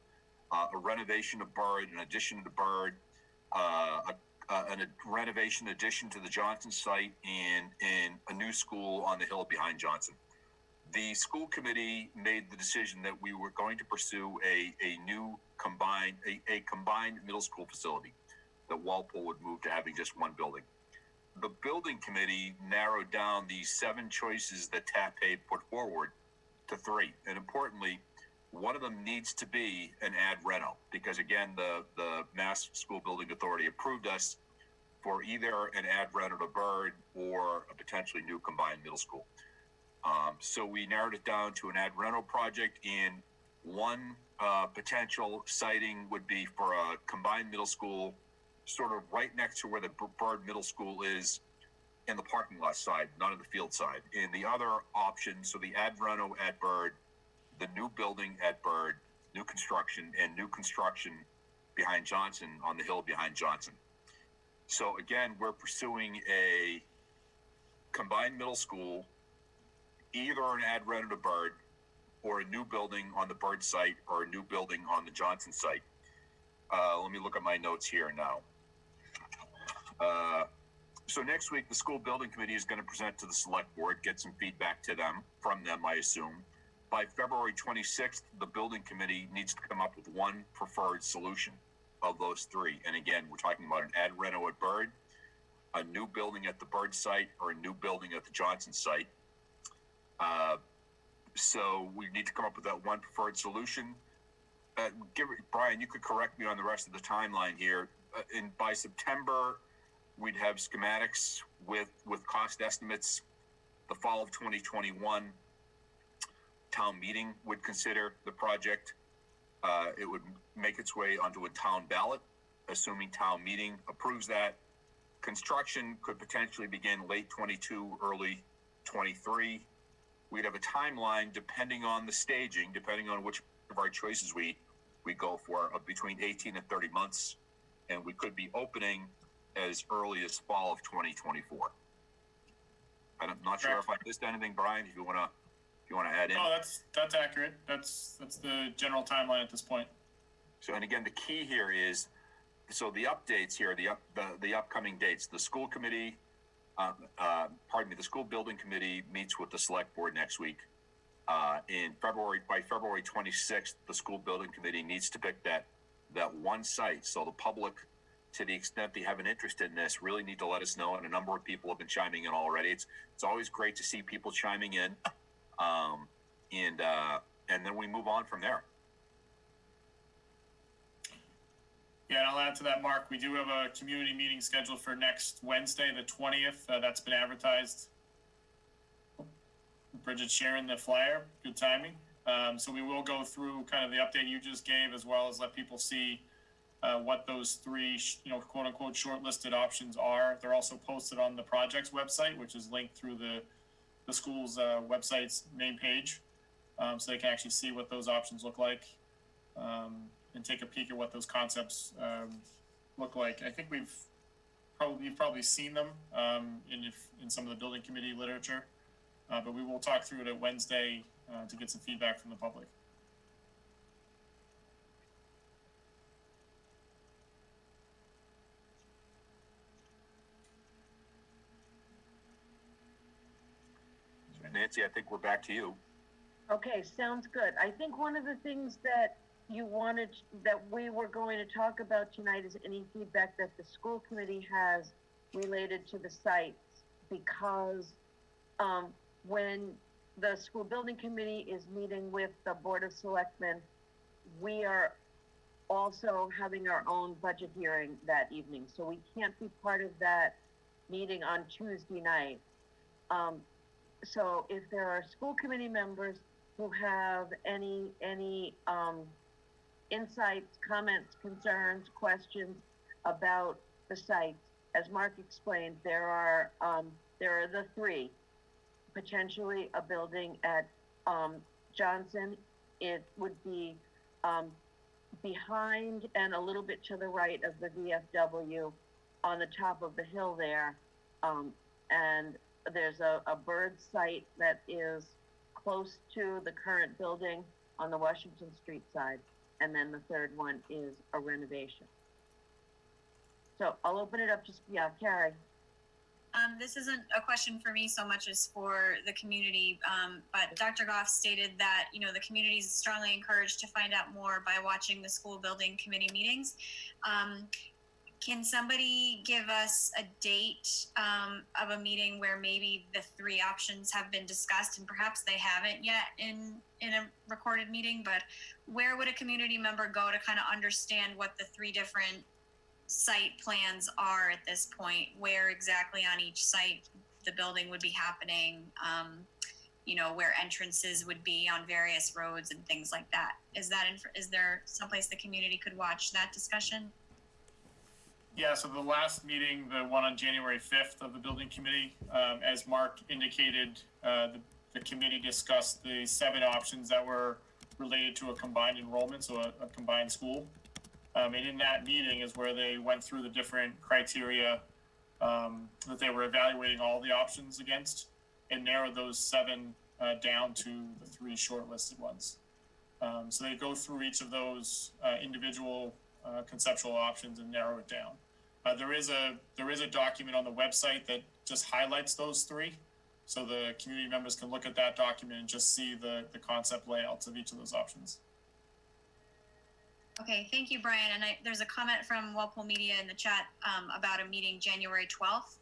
a renovation of Byrd, an addition to Byrd, a renovation addition to the Johnson site, and a new school on the hill behind Johnson. The school committee made the decision that we were going to pursue a new combined middle school facility, that Walpole would move to having just one building. The building committee narrowed down the 7 choices that TAPE put forward to 3. And importantly, one of them needs to be an ad reno, because again, the Mass School Building Authority approved us for either an ad reno to Byrd or a potentially new combined middle school. So we narrowed it down to an ad reno project, and one potential siting would be for a combined middle school, sort of right next to where the Byrd Middle School is, in the parking lot side, not on the field side. And the other option, so the ad reno at Byrd, the new building at Byrd, new construction behind Johnson, on the hill behind Johnson. So again, we're pursuing a combined middle school, either an ad reno to Byrd, or a new building on the Byrd site, or a new building on the Johnson site. Let me look at my notes here now. So next week, the school building committee is going to present to the select board, get some feedback from them, I assume. By February 26th, the building committee needs to come up with one preferred solution of those 3. And again, we're talking about an ad reno at Byrd, a new building at the Byrd site, or a new building at the Johnson site. So we need to come up with that one preferred solution. Brian, you could correct me on the rest of the timeline here. And by September, we'd have schematics with cost estimates. The fall of 2021, town meeting would consider the project. It would make its way onto a town ballot, assuming town meeting approves that. Construction could potentially begin late 22, early 23. we'd have a timeline depending on the staging, depending on which of our choices we go for, of between 18 and 30 months. And we could be opening as early as fall of 2024. I'm not sure if I missed anything, Brian, if you want to add in. Oh, that's accurate. That's the general timeline at this point. So, and again, the key here is, so the updates here, the upcoming dates, the school committee, the school building committee meets with the select board next week. By February 26th, the school building committee needs to pick that one site. So the public, to the extent they have an interest in this, really need to let us know. And a number of people have been chiming in already. It's always great to see people chiming in. And then we move on from there. Yeah, and I'll add to that, Mark. We do have a community meeting scheduled for next Wednesday, the 20th. That's been advertised. Bridget sharing the flyer. Good timing. So we will go through kind of the update you just gave, as well as let people see what those three, quote unquote, shortlisted options are. They're also posted on the project's website, which is linked through the school's website's main page, so they can actually see what those options look like, and take a peek at what those concepts look like. I think you've probably seen them in some of the building committee literature, but we will talk through it at Wednesday to get some feedback from the public. Nancy, I think we're back to you. Okay, sounds good. I think one of the things that we were going to talk about tonight is any feedback that the school committee has related to the sites, because when the school building committee is meeting with the Board of Selectmen, we are also having our own budget hearing that evening, so we can't be part of that meeting on Tuesday night. So if there are school committee members who have any insights, comments, concerns, questions about the sites, as Mark explained, there are the three. Potentially a building at Johnson. It would be behind and a little bit to the right of the VFW on the top of the hill there. And there's a bird site that is close to the current building on the Washington Street side. And then the third one is a renovation. So I'll open it up to, Carrie. This isn't a question for me so much as for the community, but Dr. Goff stated that, the community is strongly encouraged to find out more by watching the school building committee meetings. Can somebody give us a date of a meeting where maybe the three options have been discussed, and perhaps they haven't yet in a recorded meeting, but where would a community member go to kind of understand what the three different site plans are at this point, where exactly on each site the building would be happening, where entrances would be on various roads and things like that? Is there someplace the community could watch that discussion? Yeah, so the last meeting, the one on January 5th of the building committee, as Mark indicated, the committee discussed the 7 options that were related to a combined enrollment, so a combined school. And in that meeting is where they went through the different criteria that they were evaluating all the options against, and narrowed those 7 down to the 3 shortlisted ones. So they go through each of those individual conceptual options and narrow it down. There is a document on the website that just highlights those 3, so the community members can look at that document and just see the concept layouts of each of those options. Okay, thank you, Brian. And there's a comment from Walpole Media in the chat about a meeting January 12th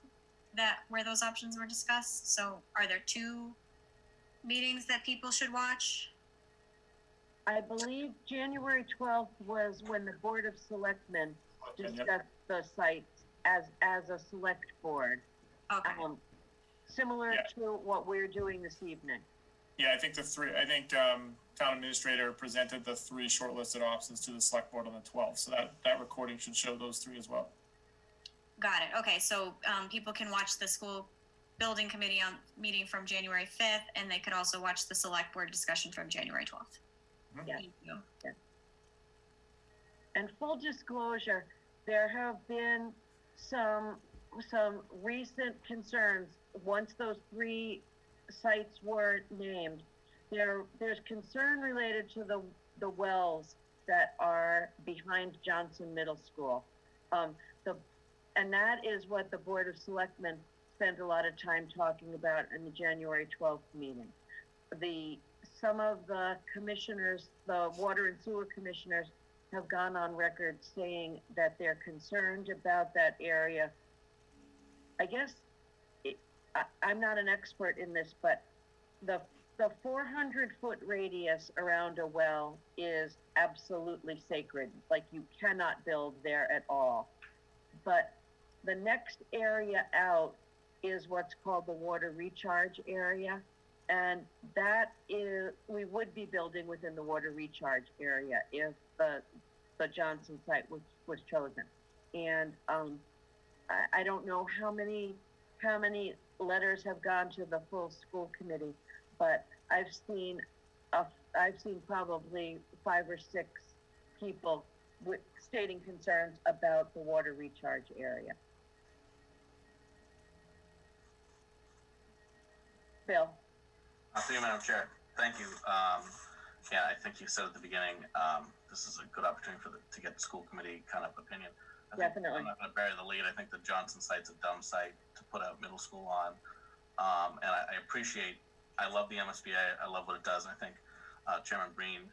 where those options were discussed. So are there 2 meetings that people should watch? I believe January 12th was when the Board of Selectmen discussed the sites as a select board. Okay. Similar to what we're doing this evening. Yeah, I think town administrator presented the 3 shortlisted options to the select board on the 12th. So that recording should show those 3 as well. Got it. Okay, so people can watch the school building committee on meeting from January 5th, and they could also watch the select board discussion from January 12th. Yes. Thank you. Yes. And full disclosure, there have been some recent concerns once those 3 sites were named. There's concern related to the wells that are behind Johnson Middle School. And that is what the Board of Selectmen spent a lot of time talking about in the January 12th meeting. Some of the commissioners, the water and sewer commissioners, have gone on record saying that they're concerned about that area. I guess I'm not an expert in this, but the 400-foot radius around a well is absolutely sacred. Like, you cannot build there at all. But the next area out is what's called the water recharge area. And that is, we would be building within the water recharge area if the Johnson site was chosen. And I don't know how many letters have gone to the full school committee, but I've seen probably 5 or 6 people stating concerns about the water recharge area. Bill. Thank you, Madam Chair. Thank you. Yeah, I think you said at the beginning, this is a good opportunity to get the school committee kind of opinion. Definitely. I'm not going to bury the lead. I think the Johnson site's a dumb site to put out middle school on. And I love the MSBA. I love what it does. And I think Chairman Breen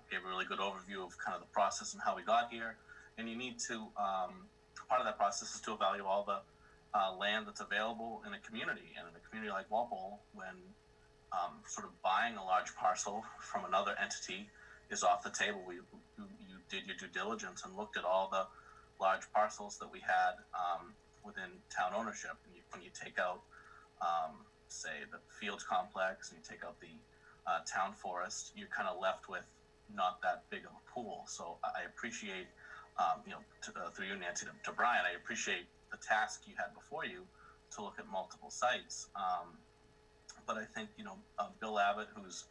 gave a really good overview of kind of the process and how we got here. And you need to, part of that process is to evaluate all the land that's available in a community. And in a community like Walpole, when sort of buying a large parcel from another entity is off the table, you did your due diligence and looked at all the large parcels that we had within town ownership. And when you take out, say, the Fields complex, and you take out the town forest, you're kind of left with not that big of a pool. So I appreciate, through you, Nancy, to Brian, I appreciate the task you had before you to look at multiple sites. But I think, Bill Abbott, who's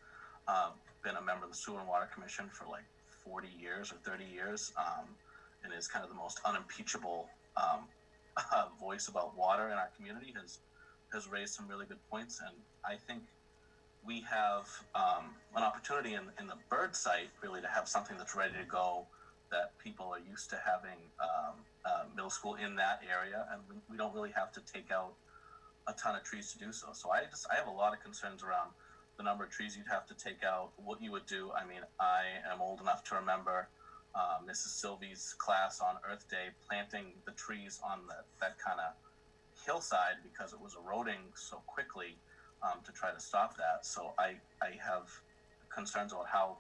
been a member of the Sewer and Water Commission for like 40 years or 30 years, and is kind of the most unimpeachable voice about water in our community, has raised some really good points. And I think we have an opportunity in the bird site really to have something that's ready to go, that people are used to having middle school in that area, and we don't really have to take out a ton of trees to do so. So I have a lot of concerns around the number of trees you'd have to take out, what you would do. I mean, I am old enough to remember Mrs. Sylvie's class on Earth Day planting the trees on that kind of hillside because it was eroding so quickly to try to stop that. So I have concerns about how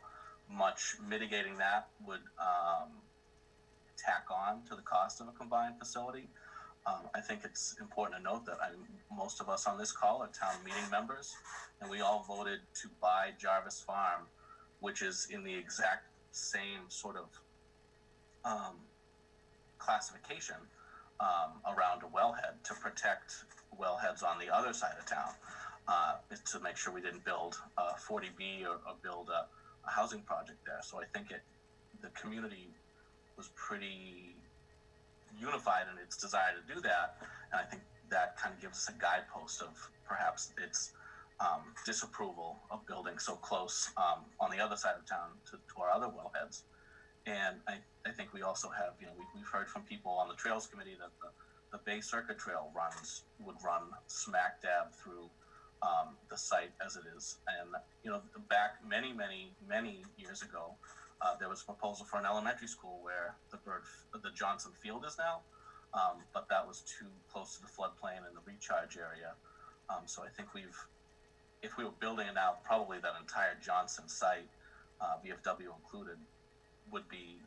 much mitigating that would tack on to the cost of a combined facility. I think it's important to note that most of us on this call are town meeting members, and we all voted to buy Jarvis Farm, which is in the exact same sort of classification around a wellhead to protect wellheads on the other side of town, to make sure we didn't build a 40B or build a housing project there. So I think the community was pretty unified in its desire to do that, and I think that kind of gives us a guidepost of perhaps its disapproval of building so close on the other side of town to our other wellheads. And I think we also have, we've heard from people on the Trails Committee that the Bay Circuit Trail would run smack dab through the site as it is. And, back many, many, many years ago, there was a proposal for an elementary school where the Johnson Field is now, but that was too close to the floodplain and the recharge area. So I think if we were building it now, probably that entire Johnson site, VFW included, would be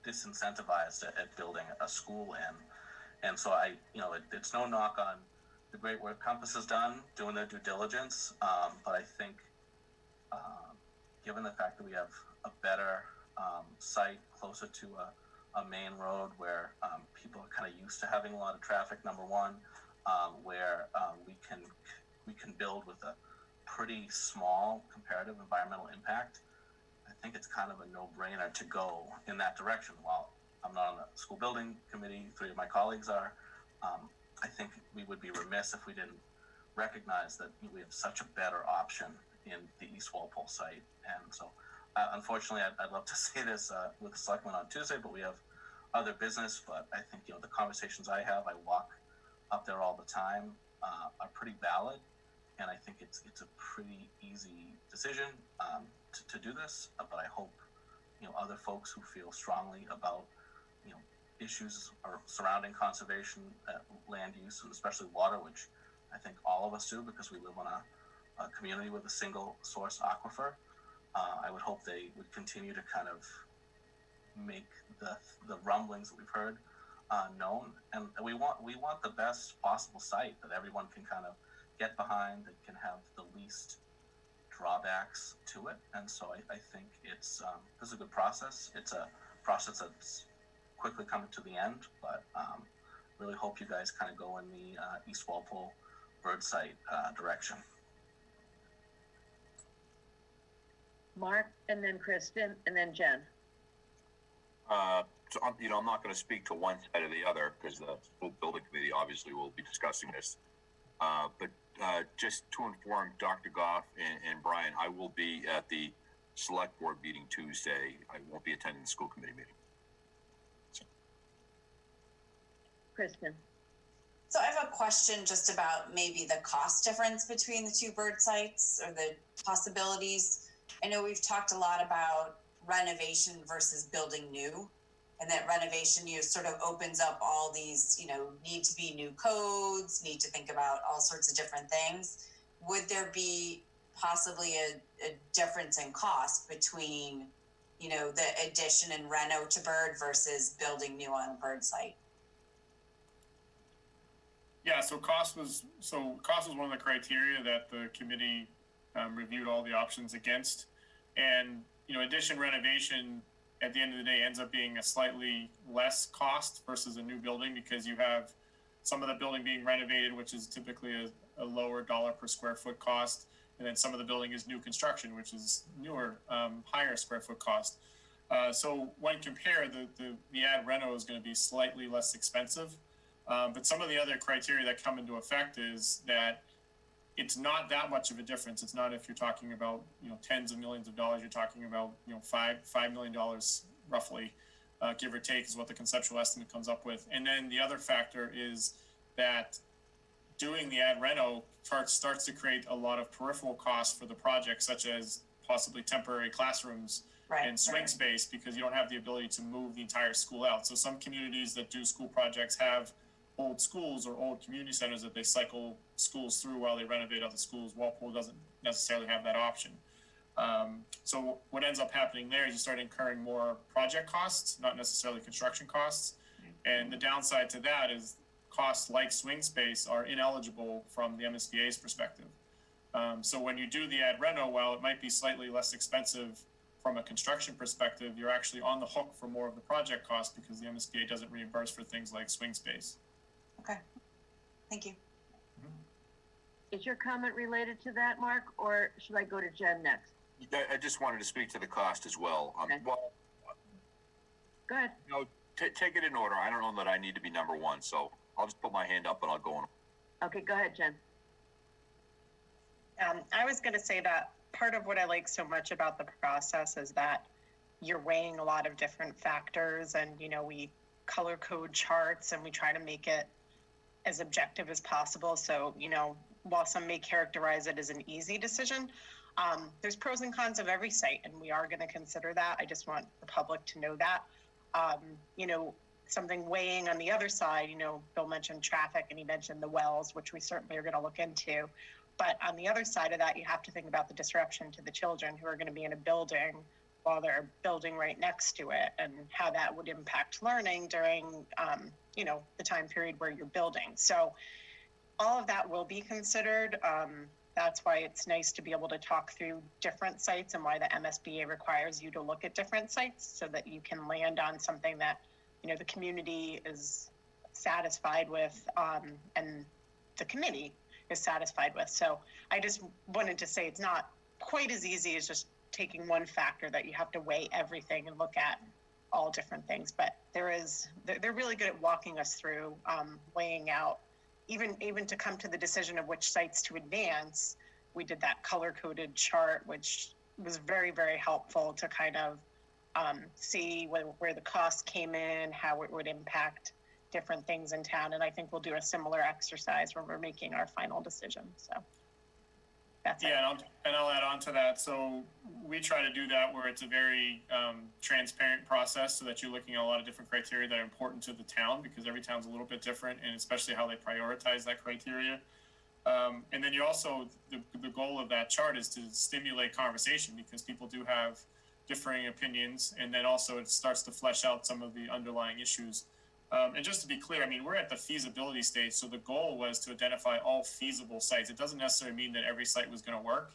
disincentivized at building a school in. And so it's no knock on the great work Compass has done, doing their due diligence, but I think given the fact that we have a better site closer to a main road where people are kind of used to having a lot of traffic, number one, where we can build with a pretty small comparative environmental impact, I think it's kind of a no-brainer to go in that direction. While I'm not on the school building committee, 3 of my colleagues are, I think we would be remiss if we didn't recognize that we have such a better option in the East Walpole site. And so, unfortunately, I'd love to say this with the selectmen on Tuesday, but we have other business. But I think, the conversations I have, I walk up there all the time, are pretty valid. And I think it's a pretty easy decision to do this. But I hope, other folks who feel strongly about, issues surrounding conservation, land use, and especially water, which I think all of us do because we live on a community with a single source aquifer. I would hope they would continue to kind of make the rumblings that we've heard known, and we want the best possible site that everyone can kind of get behind, that can have the least drawbacks to it. And so I think this is a good process. It's a process that's quickly coming to the end, but really hope you guys kind of go in the East Walpole bird site direction. Mark, and then Kristen, and then Jen. So I'm not going to speak to one side or the other because the school building committee obviously will be discussing this. But just to inform Dr. Goff and Brian, I will be at the select board meeting Tuesday. I won't be attending the school committee meeting. Kristen. So I have a question just about maybe the cost difference between the 2 bird sites or the possibilities. I know we've talked a lot about renovation versus building new, and that renovation, sort of opens up all these, need to be new codes, need to think about all sorts of different things. Would there be possibly a difference in cost between, the addition and reno to bird versus building new on a bird site? Yeah, so cost was one of the criteria that the committee reviewed all the options against. And, addition renovation at the end of the day ends up being a slightly less cost versus a new building, because you have some of the building being renovated, which is typically a lower dollar per square foot cost. And then some of the building is new construction, which is newer, higher square foot cost. So when compared, the ad reno is going to be slightly less expensive. But some of the other criteria that come into effect is that it's not that much of a difference. It's not if you're talking about, tens of millions of dollars, you're talking about, $5 million roughly, give or take, is what the conceptual estimate comes up with. And then the other factor is that doing the ad reno starts to create a lot of peripheral costs for the project, such as possibly temporary classrooms and swing space, because you don't have the ability to move the entire school out. So some communities that do school projects have old schools or old community centers that they cycle schools through while they renovate other schools. Walpole doesn't necessarily have that option. So what ends up happening there is you start incurring more project costs, not necessarily construction costs. And the downside to that is costs like swing space are ineligible from the MSBA's perspective. So when you do the ad reno, while it might be slightly less expensive from a construction perspective, you're actually on the hook for more of the project cost because the MSBA doesn't reimburse for things like swing space. Okay, thank you. Is your comment related to that, Mark, or should I go to Jen next? I just wanted to speak to the cost as well. Okay. Well, go ahead. Take it in order. I don't know that I need to be number one, so I'll just put my hand up and I'll go on. Okay, go ahead, Jen. I was going to say that part of what I like so much about the process is that you're weighing a lot of different factors, and we color code charts and we try to make it as objective as possible. So, while some may characterize it as an easy decision, there's pros and cons of every site, and we are going to consider that. I just want the public to know that. Something weighing on the other side, Bill mentioned traffic and he mentioned the wells, which we certainly are going to look into. But on the other side of that, you have to think about the disruption to the children who are going to be in a building while they're building right next to it, and how that would impact learning during, the time period where you're building. So all of that will be considered. That's why it's nice to be able to talk through different sites and why the MSBA requires you to look at different sites so that you can land on something that, the community is satisfied with, and the committee is satisfied with. So I just wanted to say it's not quite as easy as just taking one factor, that you have to weigh everything and look at all different things. But they're really good at walking us through weighing out, even to come to the decision of which sites to advance. We did that color-coded chart, which was very, very helpful to kind of see where the cost came in, how it would impact different things in town. And I think we'll do a similar exercise when we're making our final decision. So that's it. And I'll add on to that. So we try to do that where it's a very transparent process, so that you're looking at a lot of different criteria that are important to the town, because every town's a little bit different, and especially how they prioritize that criteria. And then you also, the goal of that chart is to stimulate conversation, because people do have differing opinions, and then also it starts to flesh out some of the underlying issues. And just to be clear, I mean, we're at the feasibility stage, so the goal was to identify all feasible sites. It doesn't necessarily mean that every site was going to work,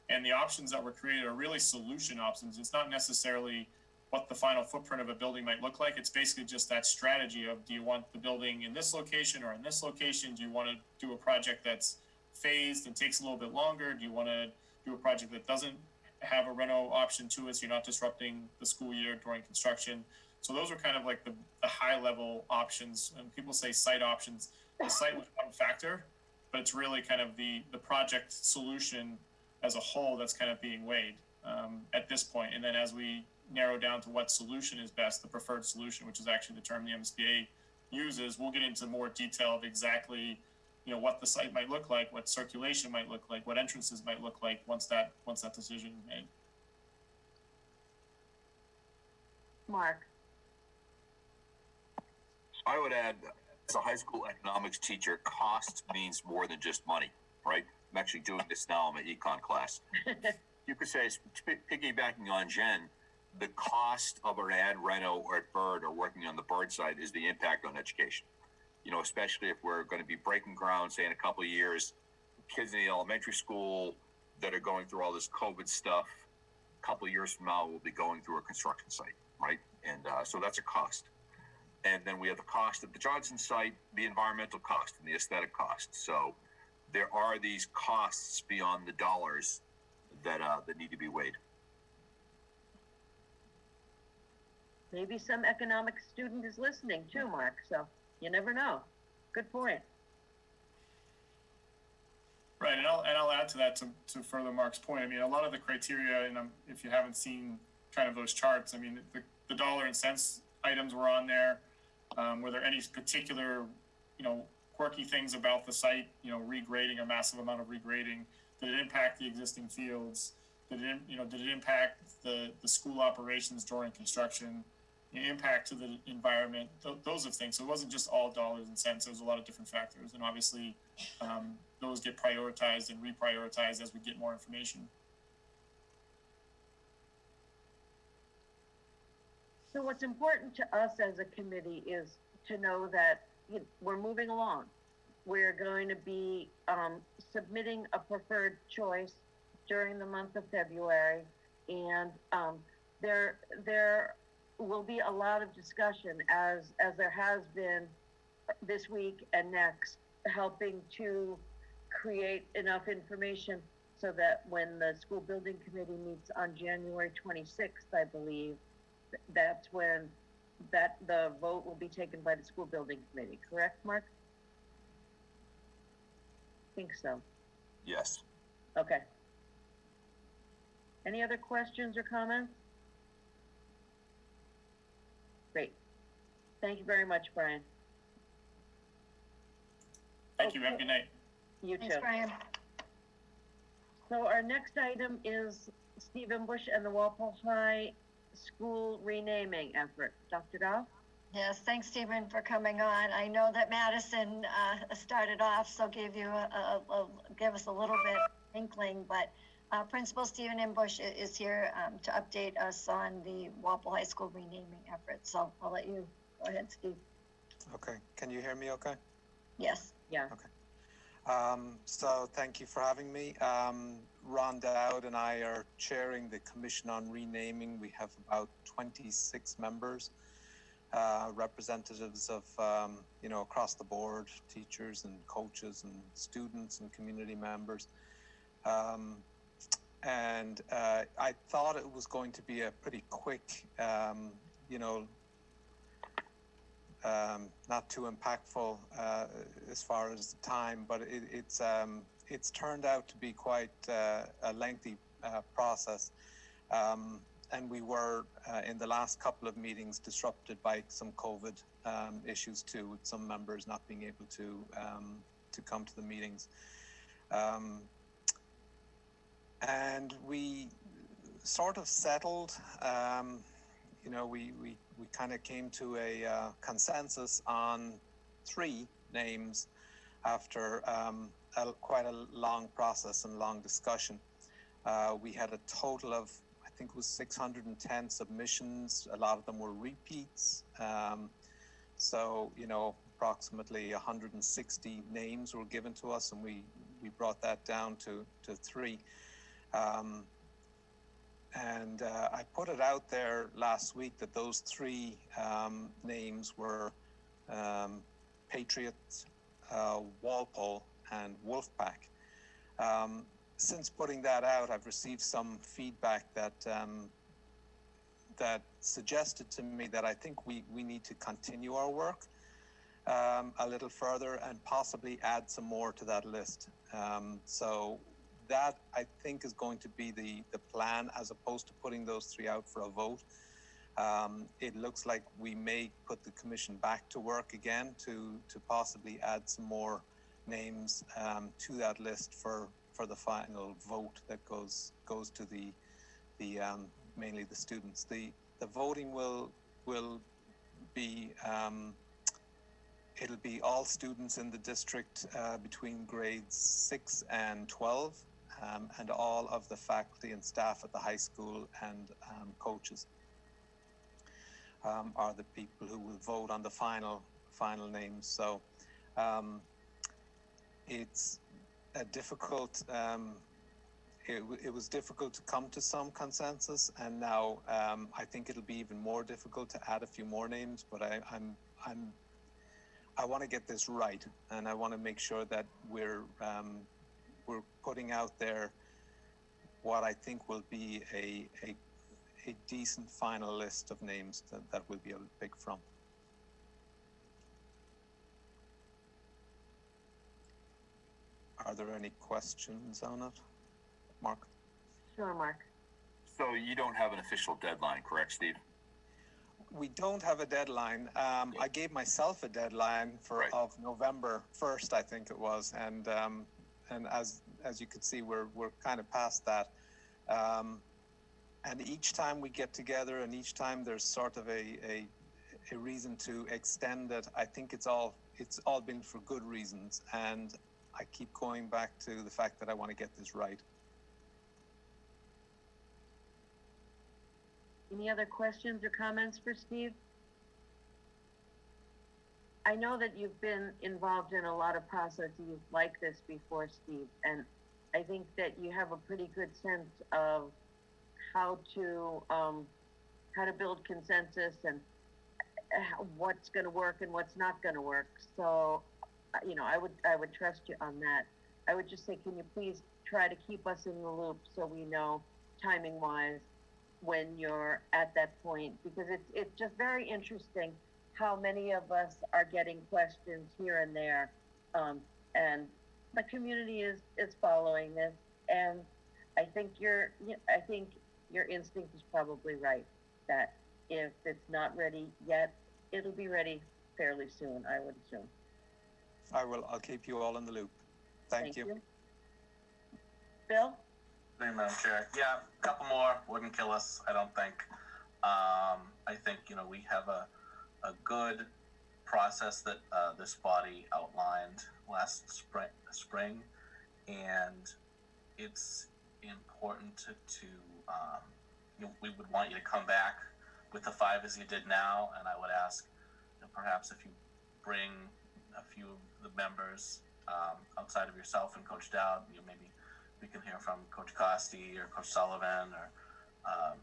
and the options that were created are really solution options. It's not necessarily what the final footprint of a building might look like. It's basically just that strategy of, do you want the building in this location or in this location? Do you want to do a project that's phased and takes a little bit longer? Do you want to do a project that doesn't have a reno option to it, so you're not disrupting the school year during construction? So those are kind of like the high level options. And people say site options. The site was one factor, but it's really kind of the project solution as a whole that's kind of being weighed at this point. And then as we narrow down to what solution is best, the preferred solution, which is actually the term the MSBA uses, we'll get into more detail of exactly, you know, what the site might look like, what circulation might look like, what entrances might look like once that decision is made. Mark. I would add, as a high school economics teacher, cost means more than just money, right? I'm actually doing this now in my econ class. You could say, piggybacking on Jen, the cost of an ad reno or at Bird or working on the Bird side is the impact on education. You know, especially if we're going to be breaking ground, say in a couple of years, kids in the elementary school that are going through all this COVID stuff, a couple of years from now, will be going through a construction site, right? And so that's a cost. And then we have the cost of the Johnson site, the environmental cost and the aesthetic cost. So there are these costs beyond the dollars that need to be weighed. Maybe some economics student is listening too, Mark, so you never know. Good point. Right, and I'll add to that to further Mark's point. I mean, a lot of the criteria, and if you haven't seen kind of those charts, I mean, the dollar and cents items were on there. Were there any particular, you know, quirky things about the site, you know, regrading, a massive amount of regrading? Did it impact the existing fields? Did it impact the school operations during construction? The impact to the environment, those are things. So it wasn't just all dollars and cents. There was a lot of different factors, and obviously those get prioritized and reprioritized as we get more information. So what's important to us as a committee is to know that we're moving along. We're going to be submitting a preferred choice during the month of February, and there will be a lot of discussion, as there has been this week and next, helping to create enough information so that when the school building committee meets on January 26th, I believe, that's when the vote will be taken by the school building committee. Correct, Mark? I think so. Yes. Okay. Any other questions or comments? Great. Thank you very much, Brian. Thank you. Have a good night. You too. Thanks, Brian. So our next item is Stephen Bush and the Walpole High School renaming effort. Dr. Goff? Yes, thanks, Stephen, for coming on. I know that Madison started off, so gave us a little bit inkling, but Principal Stephen M. Bush is here to update us on the Walpole High School renaming effort. So I'll let you go ahead, Steve. Okay, can you hear me okay? Yes. Yeah. Okay. So thank you for having me. Ron Dowd and I are chairing the Commission on Renaming. We have about 26 members. representatives of, across the board, teachers and coaches and students and community members. And I thought it was going to be a pretty quick, not too impactful as far as the time, but it's turned out to be quite a lengthy process. And we were in the last couple of meetings disrupted by some COVID issues too, with some members not being able to come to the meetings. And we sort of settled, we kind of came to a consensus on 3 names after quite a long process and long discussion. We had a total of, I think it was 610 submissions. A lot of them were repeats. So, approximately 160 names were given to us, and we brought that down to 3. And I put it out there last week that those 3 names were Patriot, Walpole, and Wolfpack. Since putting that out, I've received some feedback that suggested to me that I think we need to continue our work a little further and possibly add some more to that list. So that, I think, is going to be the plan, as opposed to putting those 3 out for a vote. It looks like we may put the commission back to work again to possibly add some more names to that list for the final vote that goes to the mainly the students. The voting will be it'll be all students in the district between grades 6 and 12, and all of the faculty and staff at the high school and coaches are the people who will vote on the final names. So it's a difficult. It was difficult to come to some consensus, and now I think it'll be even more difficult to add a few more names. But I want to get this right, and I want to make sure that we're putting out there what I think will be a decent final list of names that we'll be able to pick from. Are there any questions on it, Mark? Sure, Mark. So you don't have an official deadline, correct, Steve? We don't have a deadline. I gave myself a deadline of November 1st, I think it was, and as you can see, we're kind of past that. And each time we get together, and each time there's sort of a reason to extend it, I think it's all been for good reasons, and I keep going back to the fact that I want to get this right. Any other questions or comments for Steve? I know that you've been involved in a lot of processes like this before, Steve, and I think that you have a pretty good sense of how to build consensus and what's going to work and what's not going to work. So, I would trust you on that. I would just say, can you please try to keep us in the loop so we know timing-wise when you're at that point, because it's just very interesting how many of us are getting questions here and there, and the community is following this, and I think your instinct is probably right, that if it's not ready yet, it'll be ready fairly soon, I would assume. I'll keep you all in the loop. Thank you. Bill? Thank you, Madam Chair. Yeah, a couple more wouldn't kill us, I don't think. I think, we have a good process that this body outlined last spring, and it's important to we would want you to come back with the 5 as you did now, and I would ask perhaps if you bring a few of the members outside of yourself and Coach Dowd, maybe we can hear from Coach Costi or Coach Sullivan or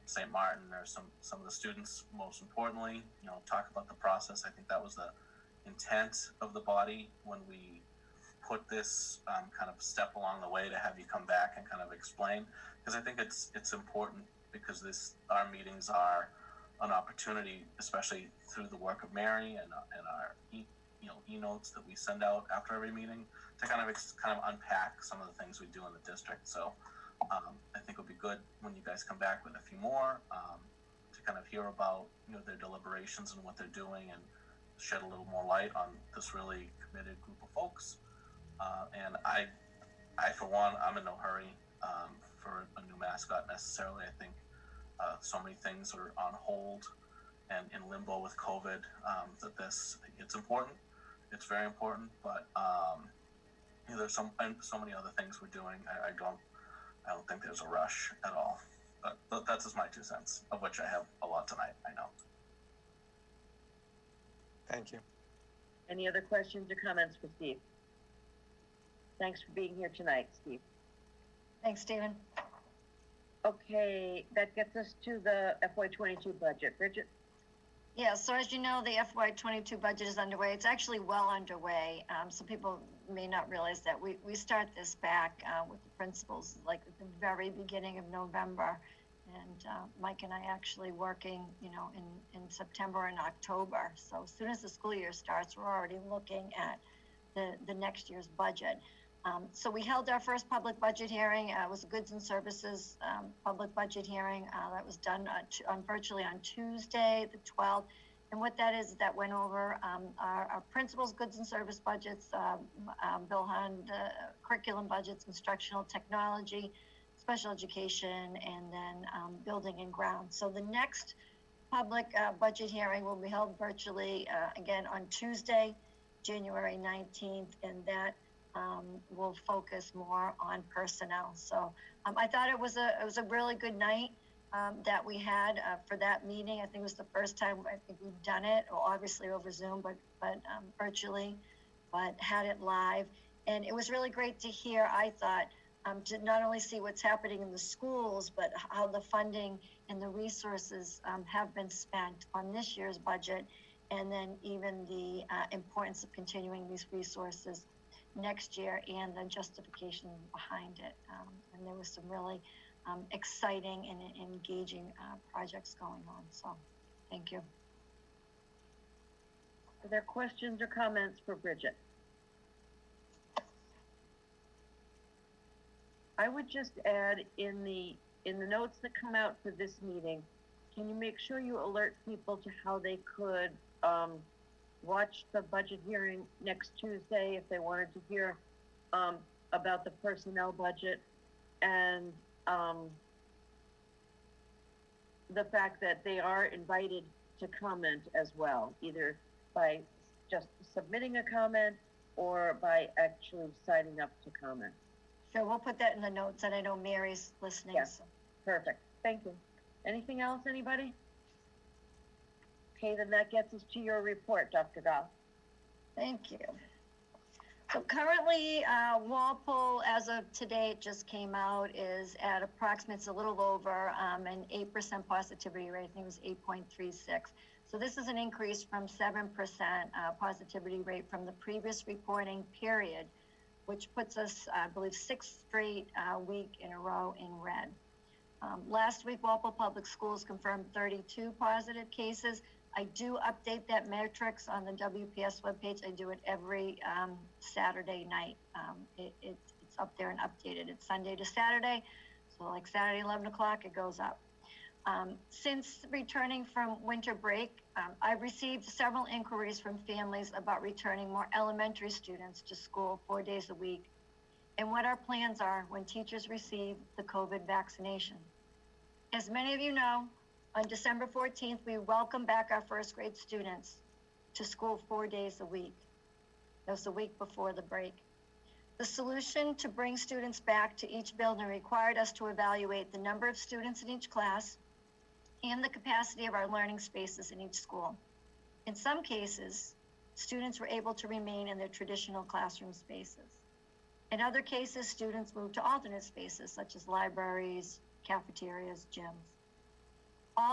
St. Martin or some of the students. Most importantly, talk about the process. I think that was the intent of the body when we put this kind of step along the way to have you come back and kind of explain, because I think it's important, because our meetings are an opportunity, especially through the work of Mary and our e-notes that we send out after every meeting, to kind of unpack some of the things we do in the district. So I think it'll be good when you guys come back with a few more to kind of hear about their deliberations and what they're doing, and shed a little more light on this really committed group of folks. And I for one, I'm in no hurry for a new mascot necessarily. I think so many things are on hold and in limbo with COVID that it's important. It's very important, but there's so many other things we're doing. I don't think there's a rush at all. But that's just my 2 cents, of which I have a lot tonight, I know. Thank you. Any other questions or comments for Steve? Thanks for being here tonight, Steve. Thanks, Stephen. Okay, that gets us to the FY22 budget. Bridget? Yeah, so as you know, the FY22 budget is underway. It's actually well underway. Some people may not realize that we start this back with the principals like at the very beginning of November. And Mike and I actually working, in September and October. So as soon as the school year starts, we're already looking at the next year's budget. So we held our first public budget hearing. It was a goods and services public budget hearing that was done virtually on Tuesday, the 12th. And what that is, that went over our principals, goods and service budgets, Bill Hunt, curriculum budgets, instructional technology, special education, and then building and grounds. So the next public budget hearing will be held virtually again on Tuesday, January 19th, and that will focus more on personnel. So I thought it was a really good night that we had for that meeting. I think it was the first time I think we've done it, or obviously over Zoom, but virtually, but had it live. And it was really great to hear, I thought, to not only see what's happening in the schools, but how the funding and the resources have been spent on this year's budget, and then even the importance of continuing these resources next year and the justification behind it. And there was some really exciting and engaging projects going on. So thank you. Are there questions or comments for Bridget? I would just add in the notes that come out for this meeting, can you make sure you alert people to how they could watch the budget hearing next Tuesday if they wanted to hear about the personnel budget, and the fact that they are invited to comment as well, either by just submitting a comment or by actually signing up to comment. Sure, we'll put that in the notes, and I know Mary's listening. Yes, perfect. Thank you. Anything else, anybody? Okay, then that gets us to your report, Dr. Dahl. Thank you. So currently, Walpole, as of today, it just came out, is at approximately, it's a little over an 8% positivity rate. I think it was 8.36. So this is an increase from 7% positivity rate from the previous reporting period, which puts us, I believe, 6th straight week in a row in red. Last week, Walpole Public Schools confirmed 32 positive cases. I do update that metrics on the WPS webpage. I do it every Saturday night. It's up there and updated. It's Sunday to Saturday. So like Saturday, 11 o'clock, it goes up. Since returning from winter break, I've received several inquiries from families about returning more elementary students to school 4 days a week, and what our plans are when teachers receive the COVID vaccination. As many of you know, on December 14th, we welcome back our first grade students to school 4 days a week. That was the week before the break. The solution to bring students back to each building required us to evaluate the number of students in each class and the capacity of our learning spaces in each school. In some cases, students were able to remain in their traditional classroom spaces. In other cases, students moved to alternate spaces such as libraries, cafeterias, gyms.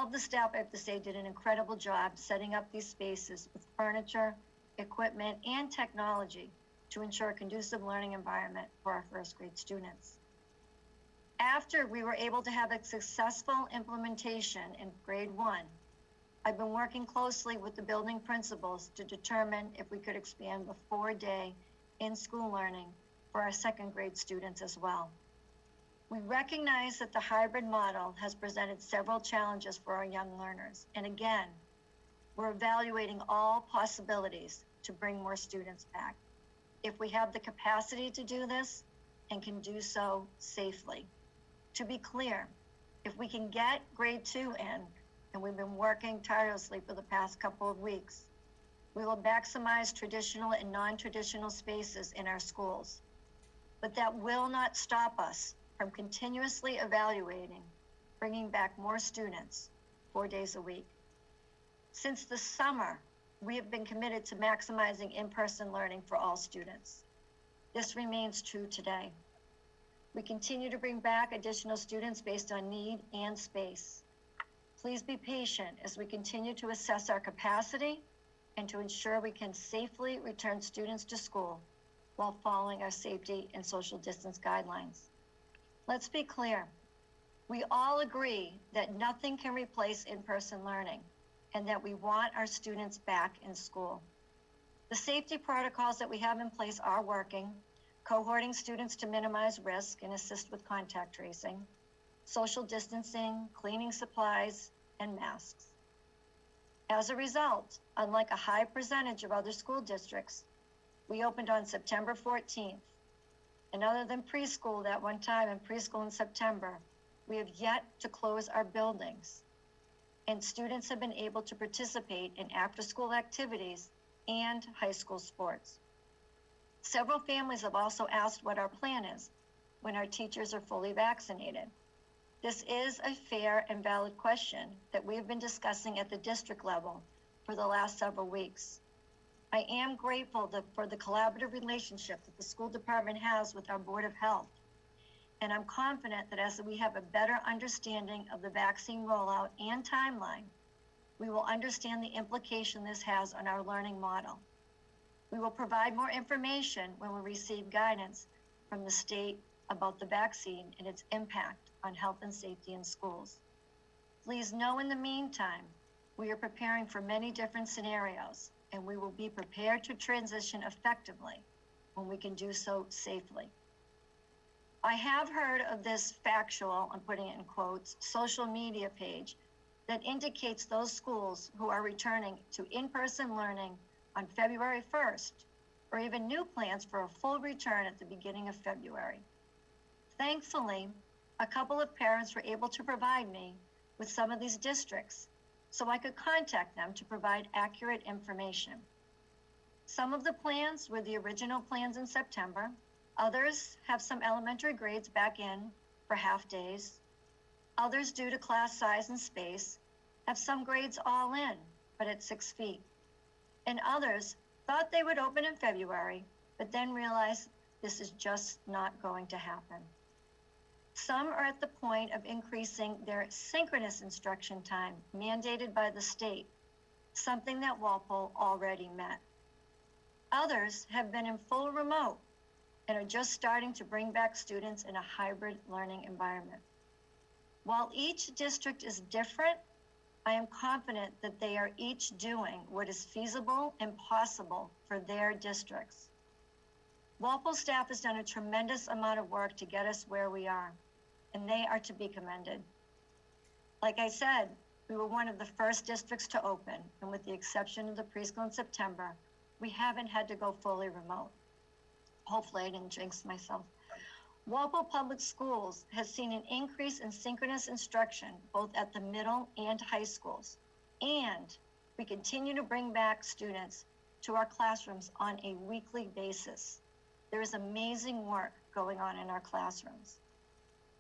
All of the staff, I have to say, did an incredible job setting up these spaces with furniture, equipment, and technology to ensure a conducive learning environment for our first grade students. After we were able to have a successful implementation in grade 1, I've been working closely with the building principals to determine if we could expand the 4-day in-school learning for our second grade students as well. We recognize that the hybrid model has presented several challenges for our young learners. And again, we're evaluating all possibilities to bring more students back. If we have the capacity to do this and can do so safely. To be clear, if we can get grade 2 in, and we've been working tirelessly for the past couple of weeks, we will maximize traditional and non-traditional spaces in our schools. But that will not stop us from continuously evaluating, bringing back more students 4 days a week. Since the summer, we have been committed to maximizing in-person learning for all students. This remains true today. We continue to bring back additional students based on need and space. Please be patient as we continue to assess our capacity and to ensure we can safely return students to school while following our safety and social distance guidelines. Let's be clear. We all agree that nothing can replace in-person learning and that we want our students back in school. The safety protocols that we have in place are working, cohorting students to minimize risk and assist with contact tracing, social distancing, cleaning supplies, and masks. As a result, unlike a high percentage of other school districts, we opened on September 14th. And other than preschool that one time and preschool in September, we have yet to close our buildings. And students have been able to participate in after-school activities and high school sports. Several families have also asked what our plan is when our teachers are fully vaccinated. This is a fair and valid question that we have been discussing at the district level for the last several weeks. I am grateful for the collaborative relationship that the school department has with our Board of Health. And I'm confident that as we have a better understanding of the vaccine rollout and timeline, we will understand the implication this has on our learning model. We will provide more information when we receive guidance from the state about the vaccine and its impact on health and safety in schools. Please know in the meantime, we are preparing for many different scenarios, and we will be prepared to transition effectively when we can do so safely. I have heard of this factual, I'm putting it in quotes, social media page that indicates those schools who are returning to in-person learning on February 1st, or even new plans for a full return at the beginning of February. Thankfully, a couple of parents were able to provide me with some of these districts so I could contact them to provide accurate information. Some of the plans were the original plans in September. Others have some elementary grades back in for half days. Others, due to class size and space, have some grades all in, but at 6 feet. And others thought they would open in February, but then realized this is just not going to happen. Some are at the point of increasing their synchronous instruction time mandated by the state, something that Walpole already met. Others have been in full remote and are just starting to bring back students in a hybrid learning environment. While each district is different, I am confident that they are each doing what is feasible and possible for their districts. Walpole staff has done a tremendous amount of work to get us where we are, and they are to be commended. Like I said, we were one of the first districts to open, and with the exception of the preschool in September, we haven't had to go fully remote. Hopefully I didn't jinx myself. Walpole Public Schools has seen an increase in synchronous instruction, both at the middle and high schools. And we continue to bring back students to our classrooms on a weekly basis. There is amazing work going on in our classrooms.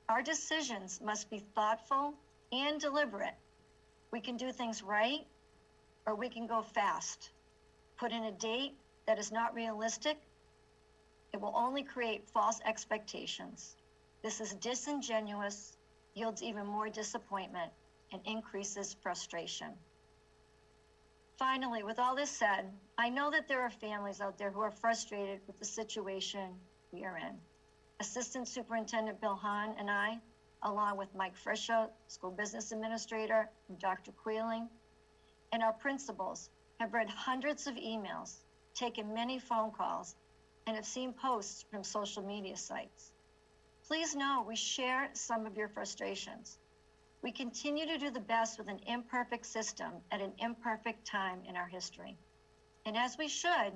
Our decisions must be thoughtful and deliberate. We can do things right, or we can go fast. Put in a date that is not realistic. It will only create false expectations. This is disingenuous, yields even more disappointment, and increases frustration. Finally, with all this said, I know that there are families out there who are frustrated with the situation we are in. Assistant Superintendent Bill Hahn and I, along with Mike Frischer, School Business Administrator, and Dr. Queeling, and our principals, have read hundreds of emails, taken many phone calls, and have seen posts from social media sites. Please know we share some of your frustrations. We continue to do the best with an imperfect system at an imperfect time in our history. And as we should,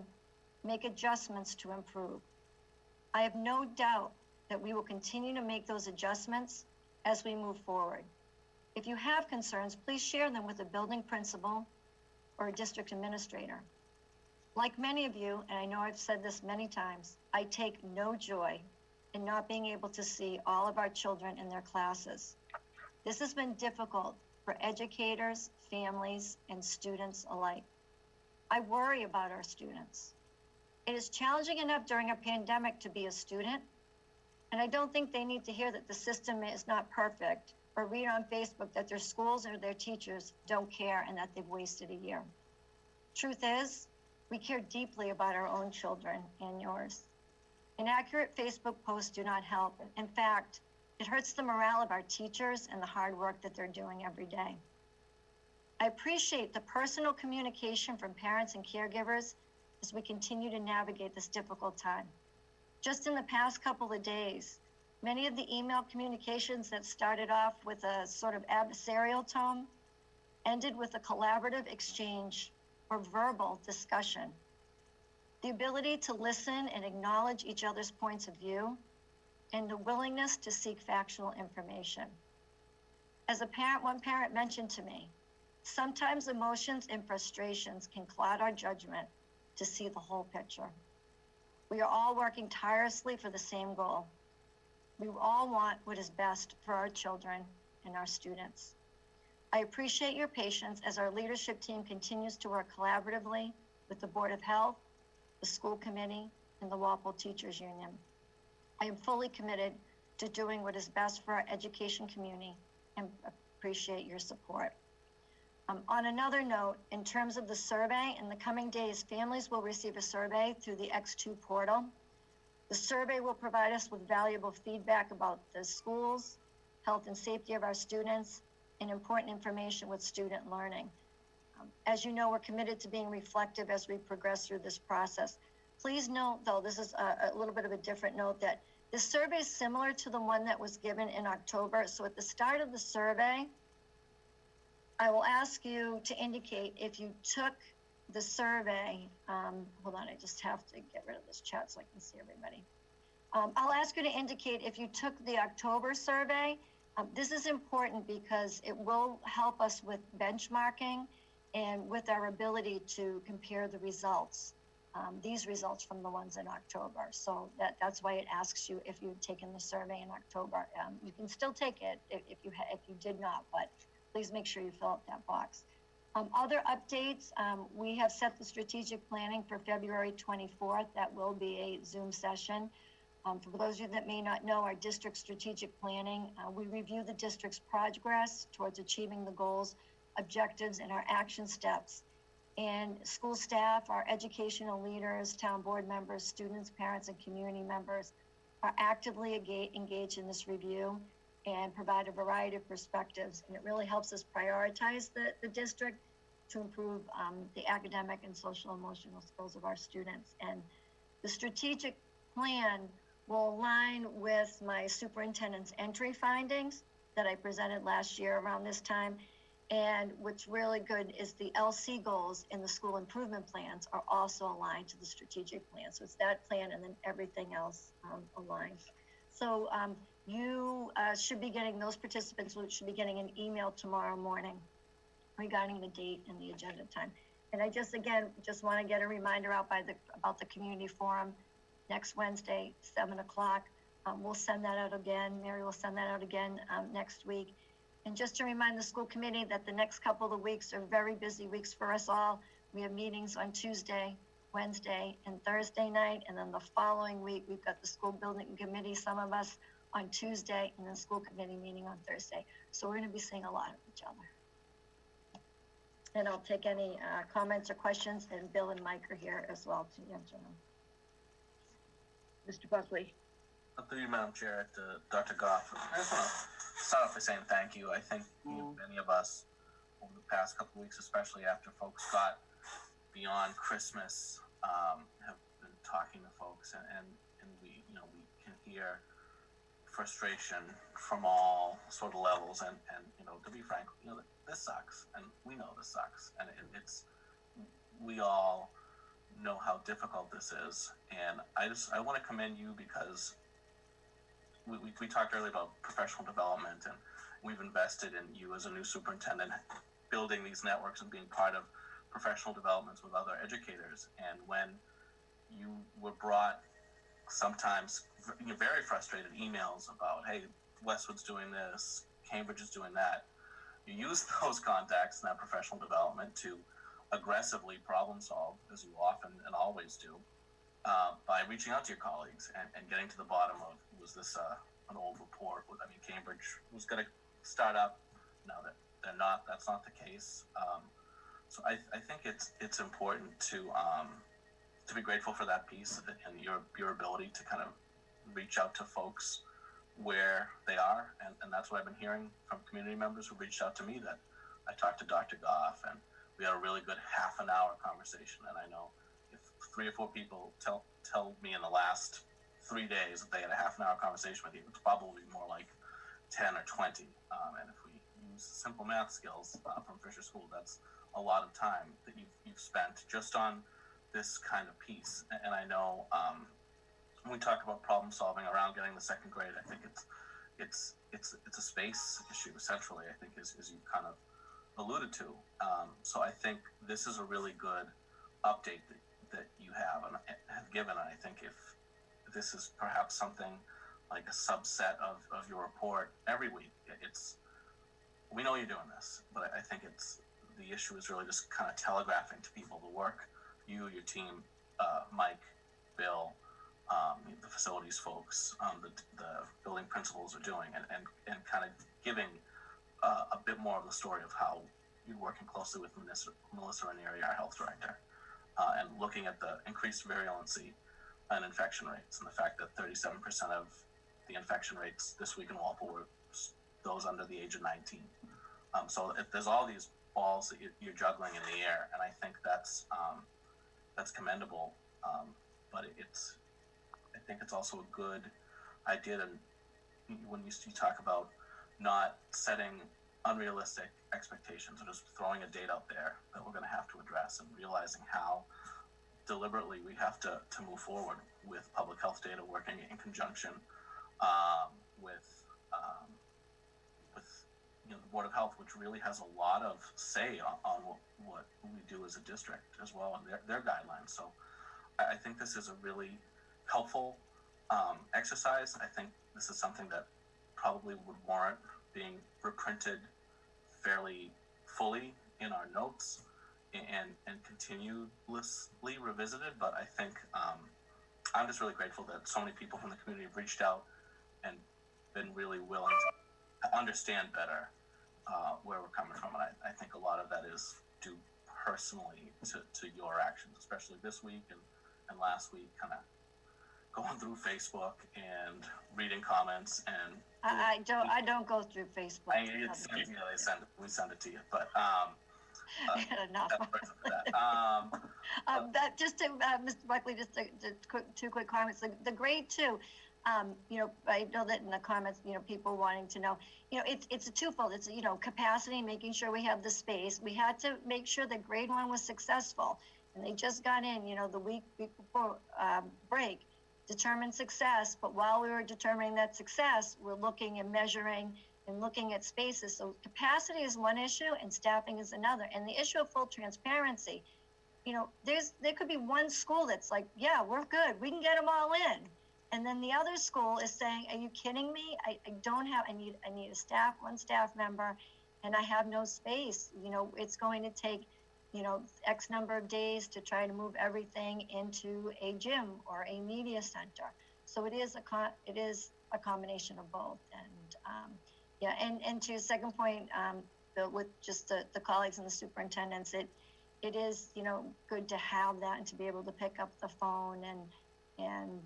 make adjustments to improve. I have no doubt that we will continue to make those adjustments as we move forward. If you have concerns, please share them with a building principal or a district administrator. Like many of you, and I know I've said this many times, I take no joy in not being able to see all of our children in their classes. This has been difficult for educators, families, and students alike. I worry about our students. It is challenging enough during a pandemic to be a student, and I don't think they need to hear that the system is not perfect or read on Facebook that their schools or their teachers don't care and that they've wasted a year. Truth is, we care deeply about our own children and yours. Inaccurate Facebook posts do not help. In fact, it hurts the morale of our teachers and the hard work that they're doing every day. I appreciate the personal communication from parents and caregivers as we continue to navigate this difficult time. Just in the past couple of days, many of the email communications that started off with a sort of adversarial tone ended with a collaborative exchange or verbal discussion. The ability to listen and acknowledge each other's points of view, and the willingness to seek factual information. As a parent, one parent mentioned to me, sometimes emotions and frustrations can cloud our judgment to see the whole picture. We are all working tirelessly for the same goal. We all want what is best for our children and our students. I appreciate your patience as our leadership team continues to work collaboratively with the Board of Health, the school committee, and the Walpole Teachers Union. I am fully committed to doing what is best for our education community and appreciate your support. On another note, in terms of the survey, in the coming days, families will receive a survey through the X2 portal. The survey will provide us with valuable feedback about the schools, health and safety of our students, and important information with student learning. As you know, we're committed to being reflective as we progress through this process. Please note, though, this is a little bit of a different note, that this survey is similar to the one that was given in October. So at the start of the survey, I will ask you to indicate if you took the survey. Hold on, I just have to get rid of this chat so I can see everybody. I'll ask you to indicate if you took the October survey. This is important because it will help us with benchmarking and with our ability to compare the results, these results from the ones in October. So that's why it asks you if you've taken the survey in October. You can still take it if you did not, but please make sure you fill out that box. Other updates, we have set the strategic planning for February 24th. That will be a Zoom session. For those of you that may not know, our district strategic planning, we review the district's progress towards achieving the goals, objectives, and our action steps. And school staff, our educational leaders, town board members, students, parents, and community members are actively engaged in this review and provide a variety of perspectives. And it really helps us prioritize the district to improve the academic and social emotional skills of our students. And the strategic plan will align with my superintendent's entry findings that I presented last year around this time. And what's really good is the LC goals in the school improvement plans are also aligned to the strategic plan. So it's that plan and then everything else aligned. So you should be getting, those participants should be getting an email tomorrow morning regarding the date and the agenda time. And I just want to get a reminder out about the community forum next Wednesday, 7 o'clock. We'll send that out again. Mary will send that out again next week. And just to remind the school committee that the next couple of weeks are very busy weeks for us all. We have meetings on Tuesday, Wednesday, and Thursday night. And then the following week, we've got the school building committee. Some of us on Tuesday and then school committee meeting on Thursday. So we're gonna be seeing a lot of each other. And I'll take any comments or questions, and Bill and Mike are here as well to answer them. Mr. Buckley. Through you, Madam Chair, to Dr. Goff, I just want to start off by saying thank you. I think many of us over the past couple of weeks, especially after folks got beyond Christmas, have been talking to folks, and we can hear frustration from all sort of levels, and to be frank, this sucks, and we know this sucks, and we all know how difficult this is, and I want to commend you because we talked earlier about professional development, and we've invested in you as a new superintendent, building these networks and being part of professional developments with other educators. And when you were brought sometimes very frustrated emails about, hey, Westwood's doing this, Cambridge is doing that, you use those contacts and that professional development to aggressively problem solve, as you often and always do, by reaching out to your colleagues and getting to the bottom of, was this an old report? Cambridge was going to start up. No, they're not. That's not the case. So I think it's important to be grateful for that piece and your ability to kind of reach out to folks where they are, and that's what I've been hearing from community members who reached out to me. That I talked to Dr. Goff, and we had a really good half an hour conversation. And I know if 3 or 4 people tell me in the last 3 days that they had a half an hour conversation with you, it's probably more like 10 or 20. And if we use simple math skills from Fisher School, that's a lot of time that you've spent just on this kind of piece. And I know when we talk about problem solving around getting the second grade, I think it's a space issue essentially. I think as you kind of alluded to. So I think this is a really good update that you have given. And I think if this is perhaps something like a subset of your report every week, we know you're doing this, but I think the issue is really just kind of telegraphing to people the work you, your team, Mike, Bill, the facilities folks, the building principals are doing, and kind of giving a bit more of the story of how you're working closely with Melissa Ranieri, our health director, and looking at the increased virulency and infection rates, and the fact that 37% of the infection rates this week in Walpole were those under the age of 19. So if there's all these balls that you're juggling in the air, and I think that's commendable. But I think it's also a good idea that when you talk about not setting unrealistic expectations or just throwing a date out there that we're going to have to address, and realizing how deliberately we have to move forward with public health data, working in conjunction with the Board of Health, which really has a lot of say on what we do as a district as well, and their guidelines. So I think this is a really helpful exercise. I think this is something that probably would warrant being reprinted fairly fully in our notes and continuously revisited. But I think I'm just really grateful that so many people from the community have reached out and been really willing to understand better where we're coming from. And I think a lot of that is due personally to your actions, especially this week and last week, kind of going through Facebook and reading comments. And I don't go through Facebook. We send it to you, but enough. That just to Mr. Buckley, just two quick comments. The grade 2, I know that in the comments, people wanting to know, it's a twofold. It's capacity, making sure we have the space. We had to make sure that grade 1 was successful, and they just got in, the week before break, determined success. But while we were determining that success, we're looking and measuring and looking at spaces. So capacity is one issue and staffing is another. And the issue of full transparency, there could be one school that's like, yeah, we're good, we can get them all in. And then the other school is saying, are you kidding me? I need one staff member, and I have no space. It's going to take, X number of days to try to move everything into a gym or a media center. So it is a combination of both. And yeah, and to your second point, with just the colleagues and the superintendents, it is, you know, good to have that and to be able to pick up the phone and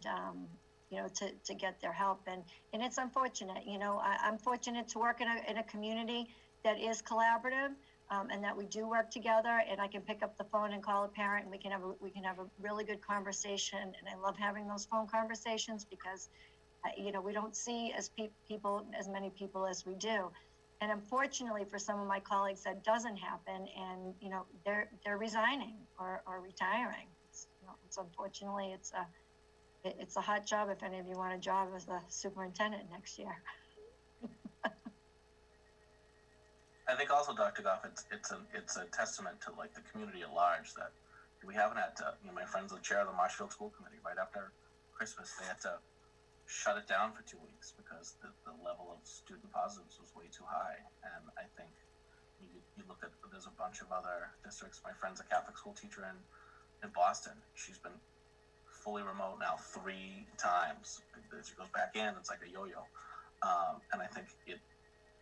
you know, to get their help. And it's unfortunate, you know, I'm fortunate to work in a community that is collaborative, and that we do work together, and I can pick up the phone and call a parent, and we can have a really good conversation. And I love having those phone conversations because, you know, we don't see as many people as we do. And unfortunately for some of my colleagues, that doesn't happen, and, you know, they're resigning or retiring. It's unfortunately, it's a hot job if any of you want a job as a superintendent next year. I think also, Dr. Goff, it's a testament to like the community at large that we haven't had to, you know, my friend's the chair of the Marshfield School Committee. Right after Christmas, they had to shut it down for 2 weeks because the level of student positives was way too high. And I think you look at, there's a bunch of other districts. My friend's a Catholic school teacher in Boston. She's been fully remote now 3 times. She goes back in, it's like a yo-yo. And I think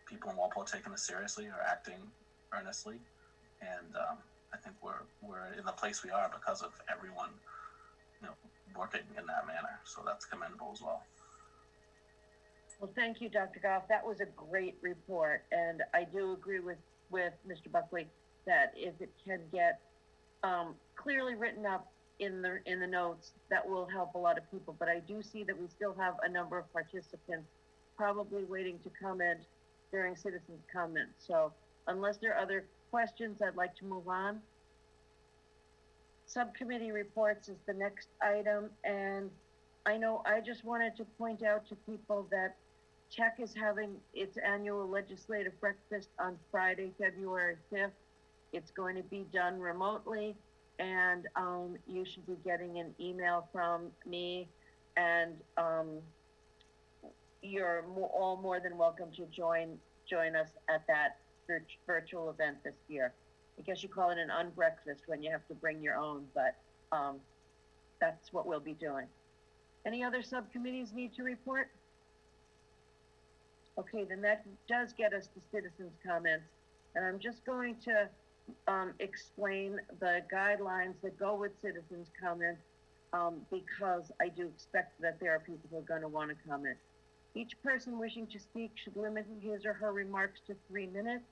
people in Walpole are taking this seriously, are acting earnestly, and I think we're in the place we are because of everyone, you know, working in that manner. So that's commendable as well. Well, thank you, Dr. Goff. That was a great report, and I do agree with Mr. Buckley that if it can get clearly written up in the notes, that will help a lot of people. But I do see that we still have a number of participants probably waiting to comment during citizens' comments. So unless there are other questions, I'd like to move on. Subcommittee reports is the next item, and I know I just wanted to point out to people that Tech is having its annual legislative breakfast on Friday, February 5th. It's going to be done remotely, and you should be getting an email from me, and you're all more than welcome to join us at that virtual event this year. I guess you call it an unbreakfast when you have to bring your own, but that's what we'll be doing. Any other subcommittees need to report? Okay, then that does get us to citizens' comments, and I'm just going to explain the guidelines that go with citizens' comments because I do expect that there are people who are going to want to comment. Each person wishing to speak should limit his or her remarks to 3 minutes.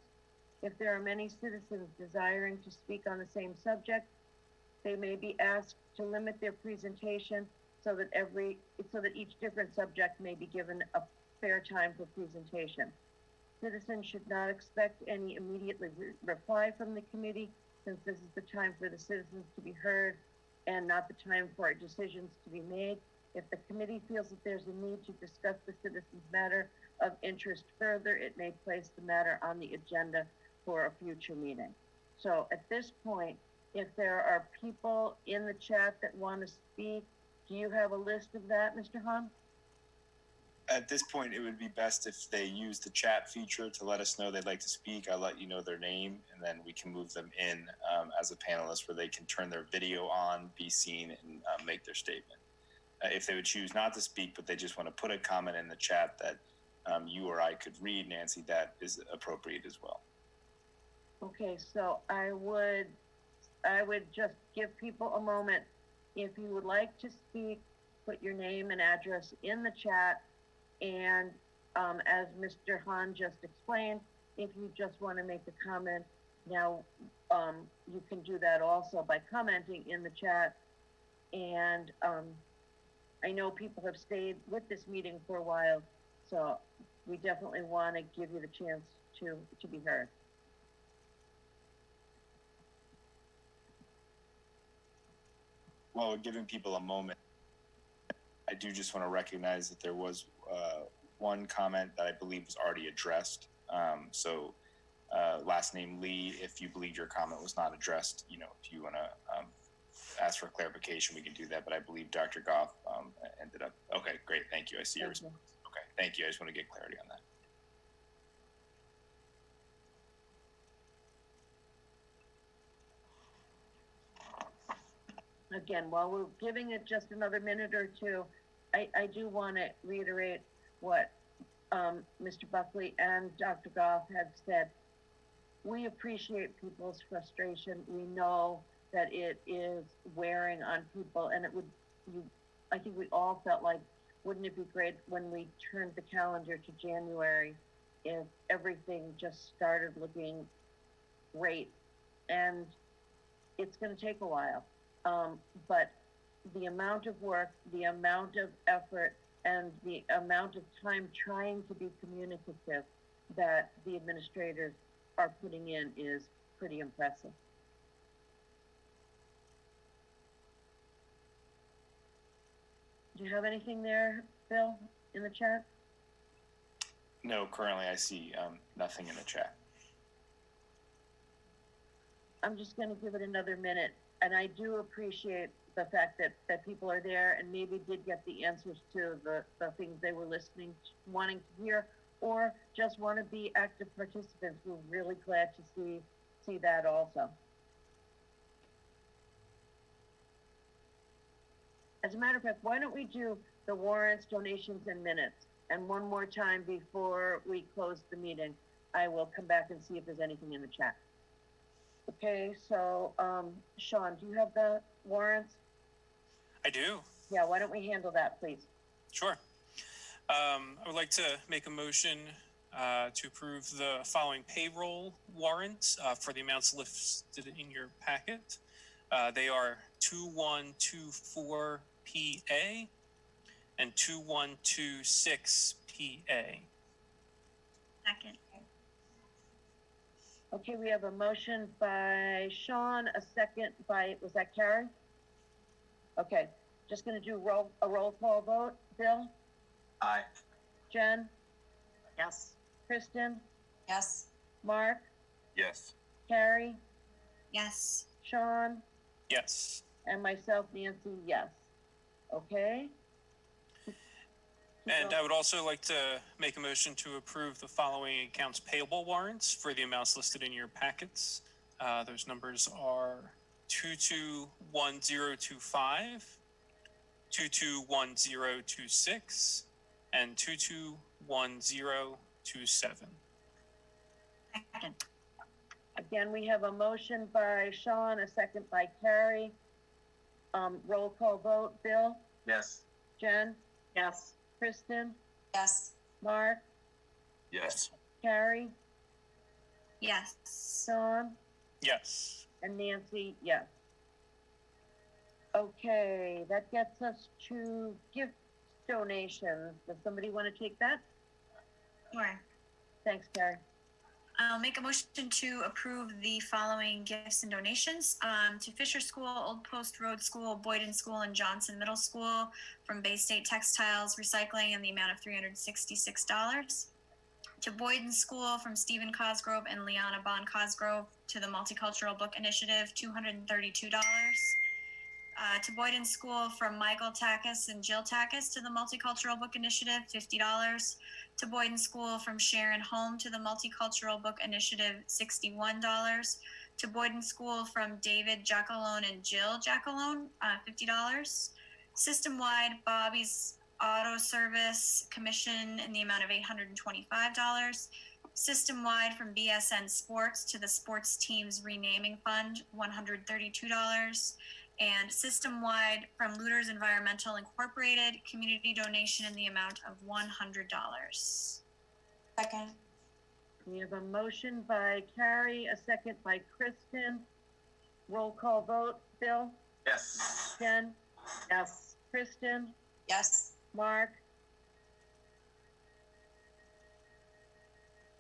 If there are many citizens desiring to speak on the same subject, they may be asked to limit their presentation so that each different subject may be given a fair time for presentation. Citizens should not expect any immediate reply from the committee, since this is the time for the citizens to be heard and not the time for decisions to be made. If the committee feels that there's a need to discuss the citizens' matter of interest further, it may place the matter on the agenda for a future meeting. So at this point, if there are people in the chat that want to speak, do you have a list of that, Mr. Hahn? At this point, it would be best if they use the chat feature to let us know they'd like to speak. I'll let you know their name, and then we can move them in as a panelist where they can turn their video on, be seen, and make their statement. If they would choose not to speak, but they just want to put a comment in the chat that you or I could read, Nancy, that is appropriate as well. Okay, so I would just give people a moment. If you would like to speak, put your name and address in the chat. And as Mr. Hahn just explained, if you just want to make a comment, now you can do that also by commenting in the chat. And I know people have stayed with this meeting for a while, so we definitely want to give you the chance to be heard. While we're giving people a moment, I do just want to recognize that there was one comment that I believe was already addressed. So last name Lee, if you believe your comment was not addressed, you know, if you want to ask for clarification, we can do that. But I believe Dr. Goff ended up. Okay, great. Thank you. I see your response. Okay, thank you. I just want to get clarity on that. Again, while we're giving it just another minute or two, I do want to reiterate, what Mr. Buckley and Dr. Goff had said. We appreciate people's frustration. We know that it is wearing on people, and I think we all felt like, wouldn't it be great when we turned the calendar to January if everything just started looking great? And it's going to take a while. But the amount of work, the amount of effort, and the amount of time trying to be communicative that the administrators are putting in is pretty impressive. Do you have anything there, Bill, in the chat? No, currently I see nothing in the chat. I'm just going to give it another minute. And I do appreciate the fact that people are there and maybe did get the answers to the things they were wanting to hear, or just want to be active participants. We're really glad to see that also. As a matter of fact, why don't we do the warrants, donations, and minutes? And one more time before we close the meeting, I will come back and see if there's anything in the chat. Okay, so Sean, do you have the warrants? I do. Yeah, why don't we handle that, please? Sure. I would like to make a motion to approve the following payroll warrants for the amounts listed in your packet. They are 2124 PA and 2126 PA. Second. Okay, we have a motion by Sean, a second by, was that Carrie? Okay, just gonna do a roll call vote. Bill? Aye. Jen? Yes. Kristen? Yes. Mark? Yes. Carrie? Yes. Sean? Yes. And myself, Nancy, yes. Okay? And I would also like to make a motion to approve the following accounts payable warrants for the amounts listed in your packets. Those numbers are 221025, 221026, and 221027. Second. Again, we have a motion by Sean, a second by Carrie. Roll call vote. Bill? Yes. Jen? Yes. Kristen? Yes. Mark? Yes. Carrie? Yes. Sean? Yes. And Nancy, yes. Okay, that gets us to gift donations. Does somebody want to take that? Sure. Thanks, Carrie. I'll make a motion to approve the following gifts and donations to Fisher School, Old Post Road School, Boyden School, and Johnson Middle School from Bay State Textiles Recycling in the amount of $366. To Boyden School from Stephen Cosgrove and Liana Bond Cosgrove to the Multicultural Book Initiative, $232. To Boyden School from Michael Takis and Jill Takis to the Multicultural Book Initiative, $50. To Boyden School from Sharon Holm to the Multicultural Book Initiative, $61. To Boyden School from David Jackalone and Jill Jackalone, $50. System-wide Bobby's Auto Service Commission in the amount of $825. System-wide from BSN Sports to the Sports Teams Renaming Fund, $132. And system-wide from Looters Environmental Incorporated, community donation in the amount of $100. Second. We have a motion by Carrie, a second by Kristen. Roll call vote. Bill? Yes. Jen? Yes. Kristen? Yes. Mark?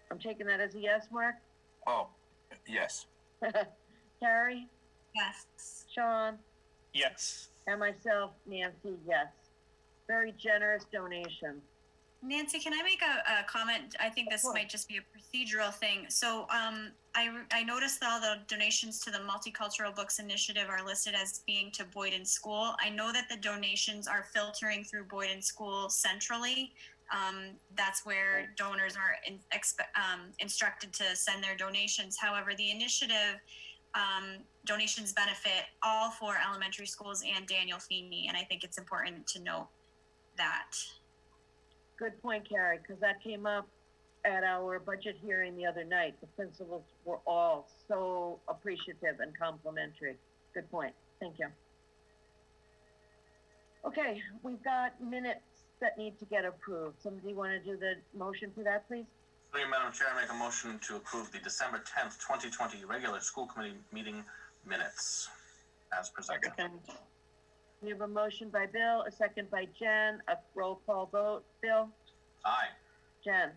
I'm taking that as a yes, Mark? Oh, yes. Carrie? Yes. Sean? Yes. And myself, Nancy, yes. Very generous donation. Nancy, can I make a comment? I think this might just be a procedural thing. So I noticed that all the donations to the Multicultural Books Initiative are listed as being to Boyden School. I know that the donations are filtering through Boyden School centrally. That's where donors are instructed to send their donations. However, the initiative donations benefit all four elementary schools and Daniel Feeney, and I think it's important to note that. Good point, Carrie, because that came up at our budget hearing the other night. The principals were all so appreciative and complimentary. Good point. Thank you. Okay, we've got minutes that need to get approved. Somebody want to do the motion for that, please? Through you, Madam Chair, I make a motion to approve the December 10th, 2020 regular school committee meeting minutes as presented. We have a motion by Bill, a second by Jen, a roll call vote. Bill? Aye. Jen?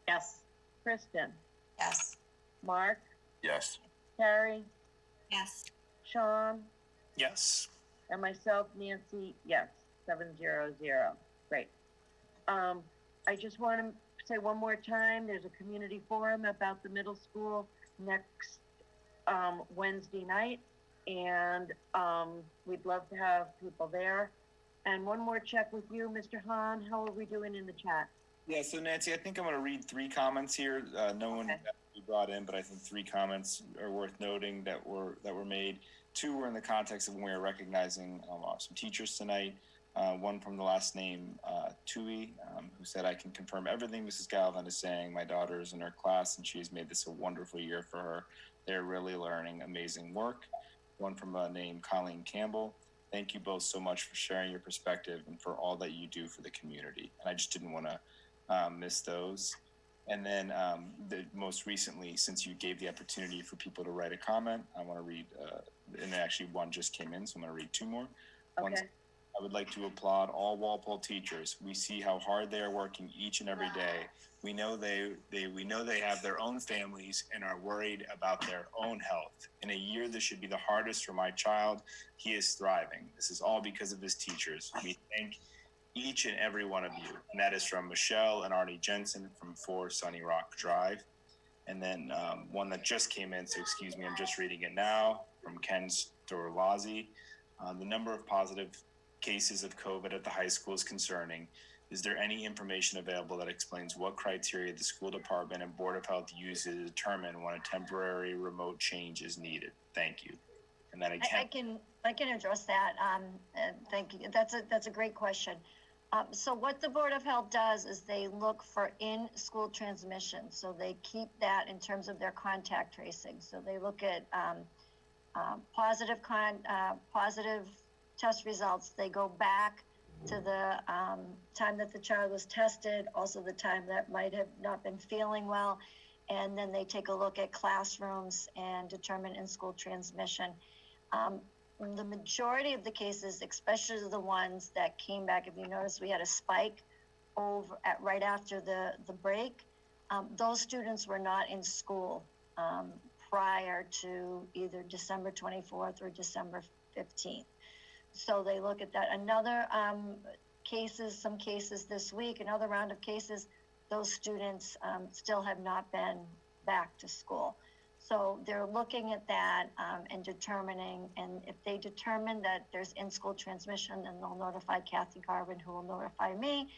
Yes. Kristen? Yes. Mark? Yes. Carrie? Yes. Sean? Yes. And myself, Nancy, yes, 700. Great. I just want to say one more time, there's a community forum about the middle school next Wednesday night, and we'd love to have people there. And one more check with you, Mr. Hahn, how are we doing in the chat? Yeah, so Nancy, I think I'm going to read 3 comments here. No one that we brought in, but I think 3 comments are worth noting that were made. 2 were in the context of when we were recognizing some teachers tonight. One from the last name Tui, who said, "I can confirm everything Mrs. Galvin is saying. My daughter is in her class, and she's made this a wonderful year for her. They're really learning amazing work." One from a name Colleen Campbell. "Thank you both so much for sharing your perspective and for all that you do for the community." And I just didn't want to miss those. And then most recently, since you gave the opportunity for people to write a comment, I want to read, and actually one just came in, so I'm going to read 2 more. Okay. I would like to applaud all Walpole teachers. We see how hard they are working each and every day. We know they have their own families and are worried about their own health. In a year that should be the hardest for my child, he is thriving. This is all because of his teachers. We thank each and every one of you. And that is from Michelle and Arnie Jensen from 4 Sunny Rock Drive. And then one that just came in, so excuse me, I'm just reading it now, from Ken Storlazzi. The number of positive cases of COVID at the high school is concerning. Is there any information available that explains what criteria the school department and Board of Health use to determine when a temporary remote change is needed? Thank you. And then again, I can address that. Thank you. That's a great question. So what the Board of Health does is they look for in-school transmission. So they keep that in terms of their contact tracing. So they look at positive test results. They go back to the time that the child was tested, also the time that might have not been feeling well, and then they take a look at classrooms and determine in-school transmission. The majority of the cases, especially the ones that came back, if you notice, we had a spike right after the break. Those students were not in school prior to either December 24th or December 15th. So they look at that. Some cases this week, another round of cases, those students still have not been back to school. So they're looking at that and determining, and if they determine that there's in-school transmission, then they'll notify Kathy Garvin, who will notify me,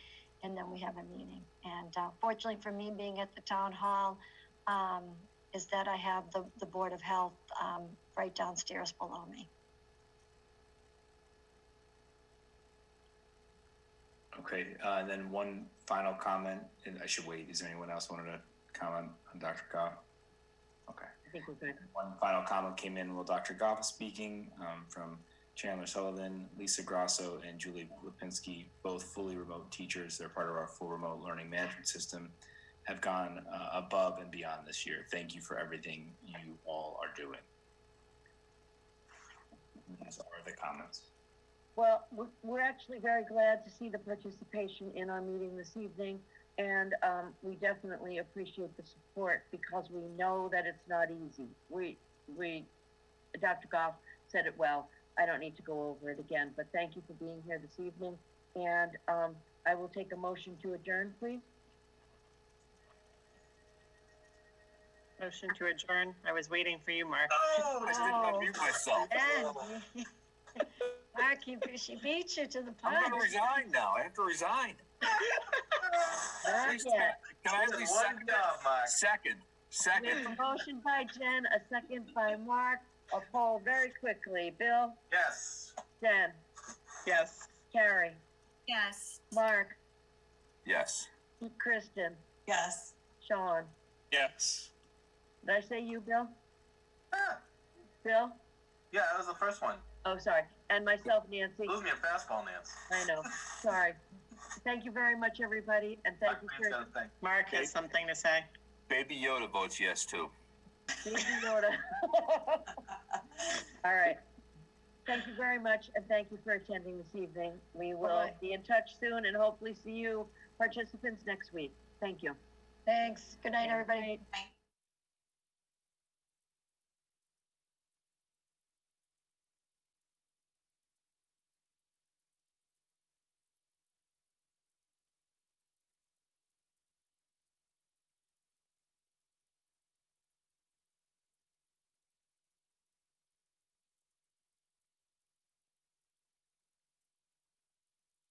and then we have a meeting. And fortunately for me, being at the town hall, is that I have the Board of Health right downstairs below me. okay, and then one final comment, and I should wait. Is there anyone else wanted to comment on Dr. Goff? Okay. I think we're good. One final comment came in while Dr. Goff was speaking from Chandler Sullivan, Lisa Grasso, and Julie Lipinski, both fully remote teachers. They're part of our full remote learning management system, have gone above and beyond this year. Thank you for everything you all are doing. These are the comments. Well, we're actually very glad to see the participation in our meeting this evening, and we definitely appreciate the support because we know that it's not easy. Dr. Goff said it well. I don't need to go over it again, but thank you for being here this evening. And I will take a motion to adjourn, please. Motion to adjourn. I was waiting for you, Mark. Oh, I didn't unmute myself. Mark, she beat you to the punch. I'm going to resign now. I have to resign. Not yet. Can I at least second? We have a motion by Jen, a second by Mark. A poll very quickly. Bill? Yes. Jen? Yes. Carrie? Yes. Mark? Yes. Kristen, Yes. Sean. Yes. Did I say you, Bill? Ah, Bill? yeah, that was the first one. Oh, sorry. And myself, Nancy. Lose me a fastball, Nance. I know. Sorry. Thank you very much, everybody, and thank you for Mark has something to say. Baby Yoda votes yes too. Baby Yoda. All right. Thank you very much, and thank you for attending this evening. We will Bye. be in touch soon and hopefully see you participants next week. Thank you. Thanks. Good night, everybody. Thank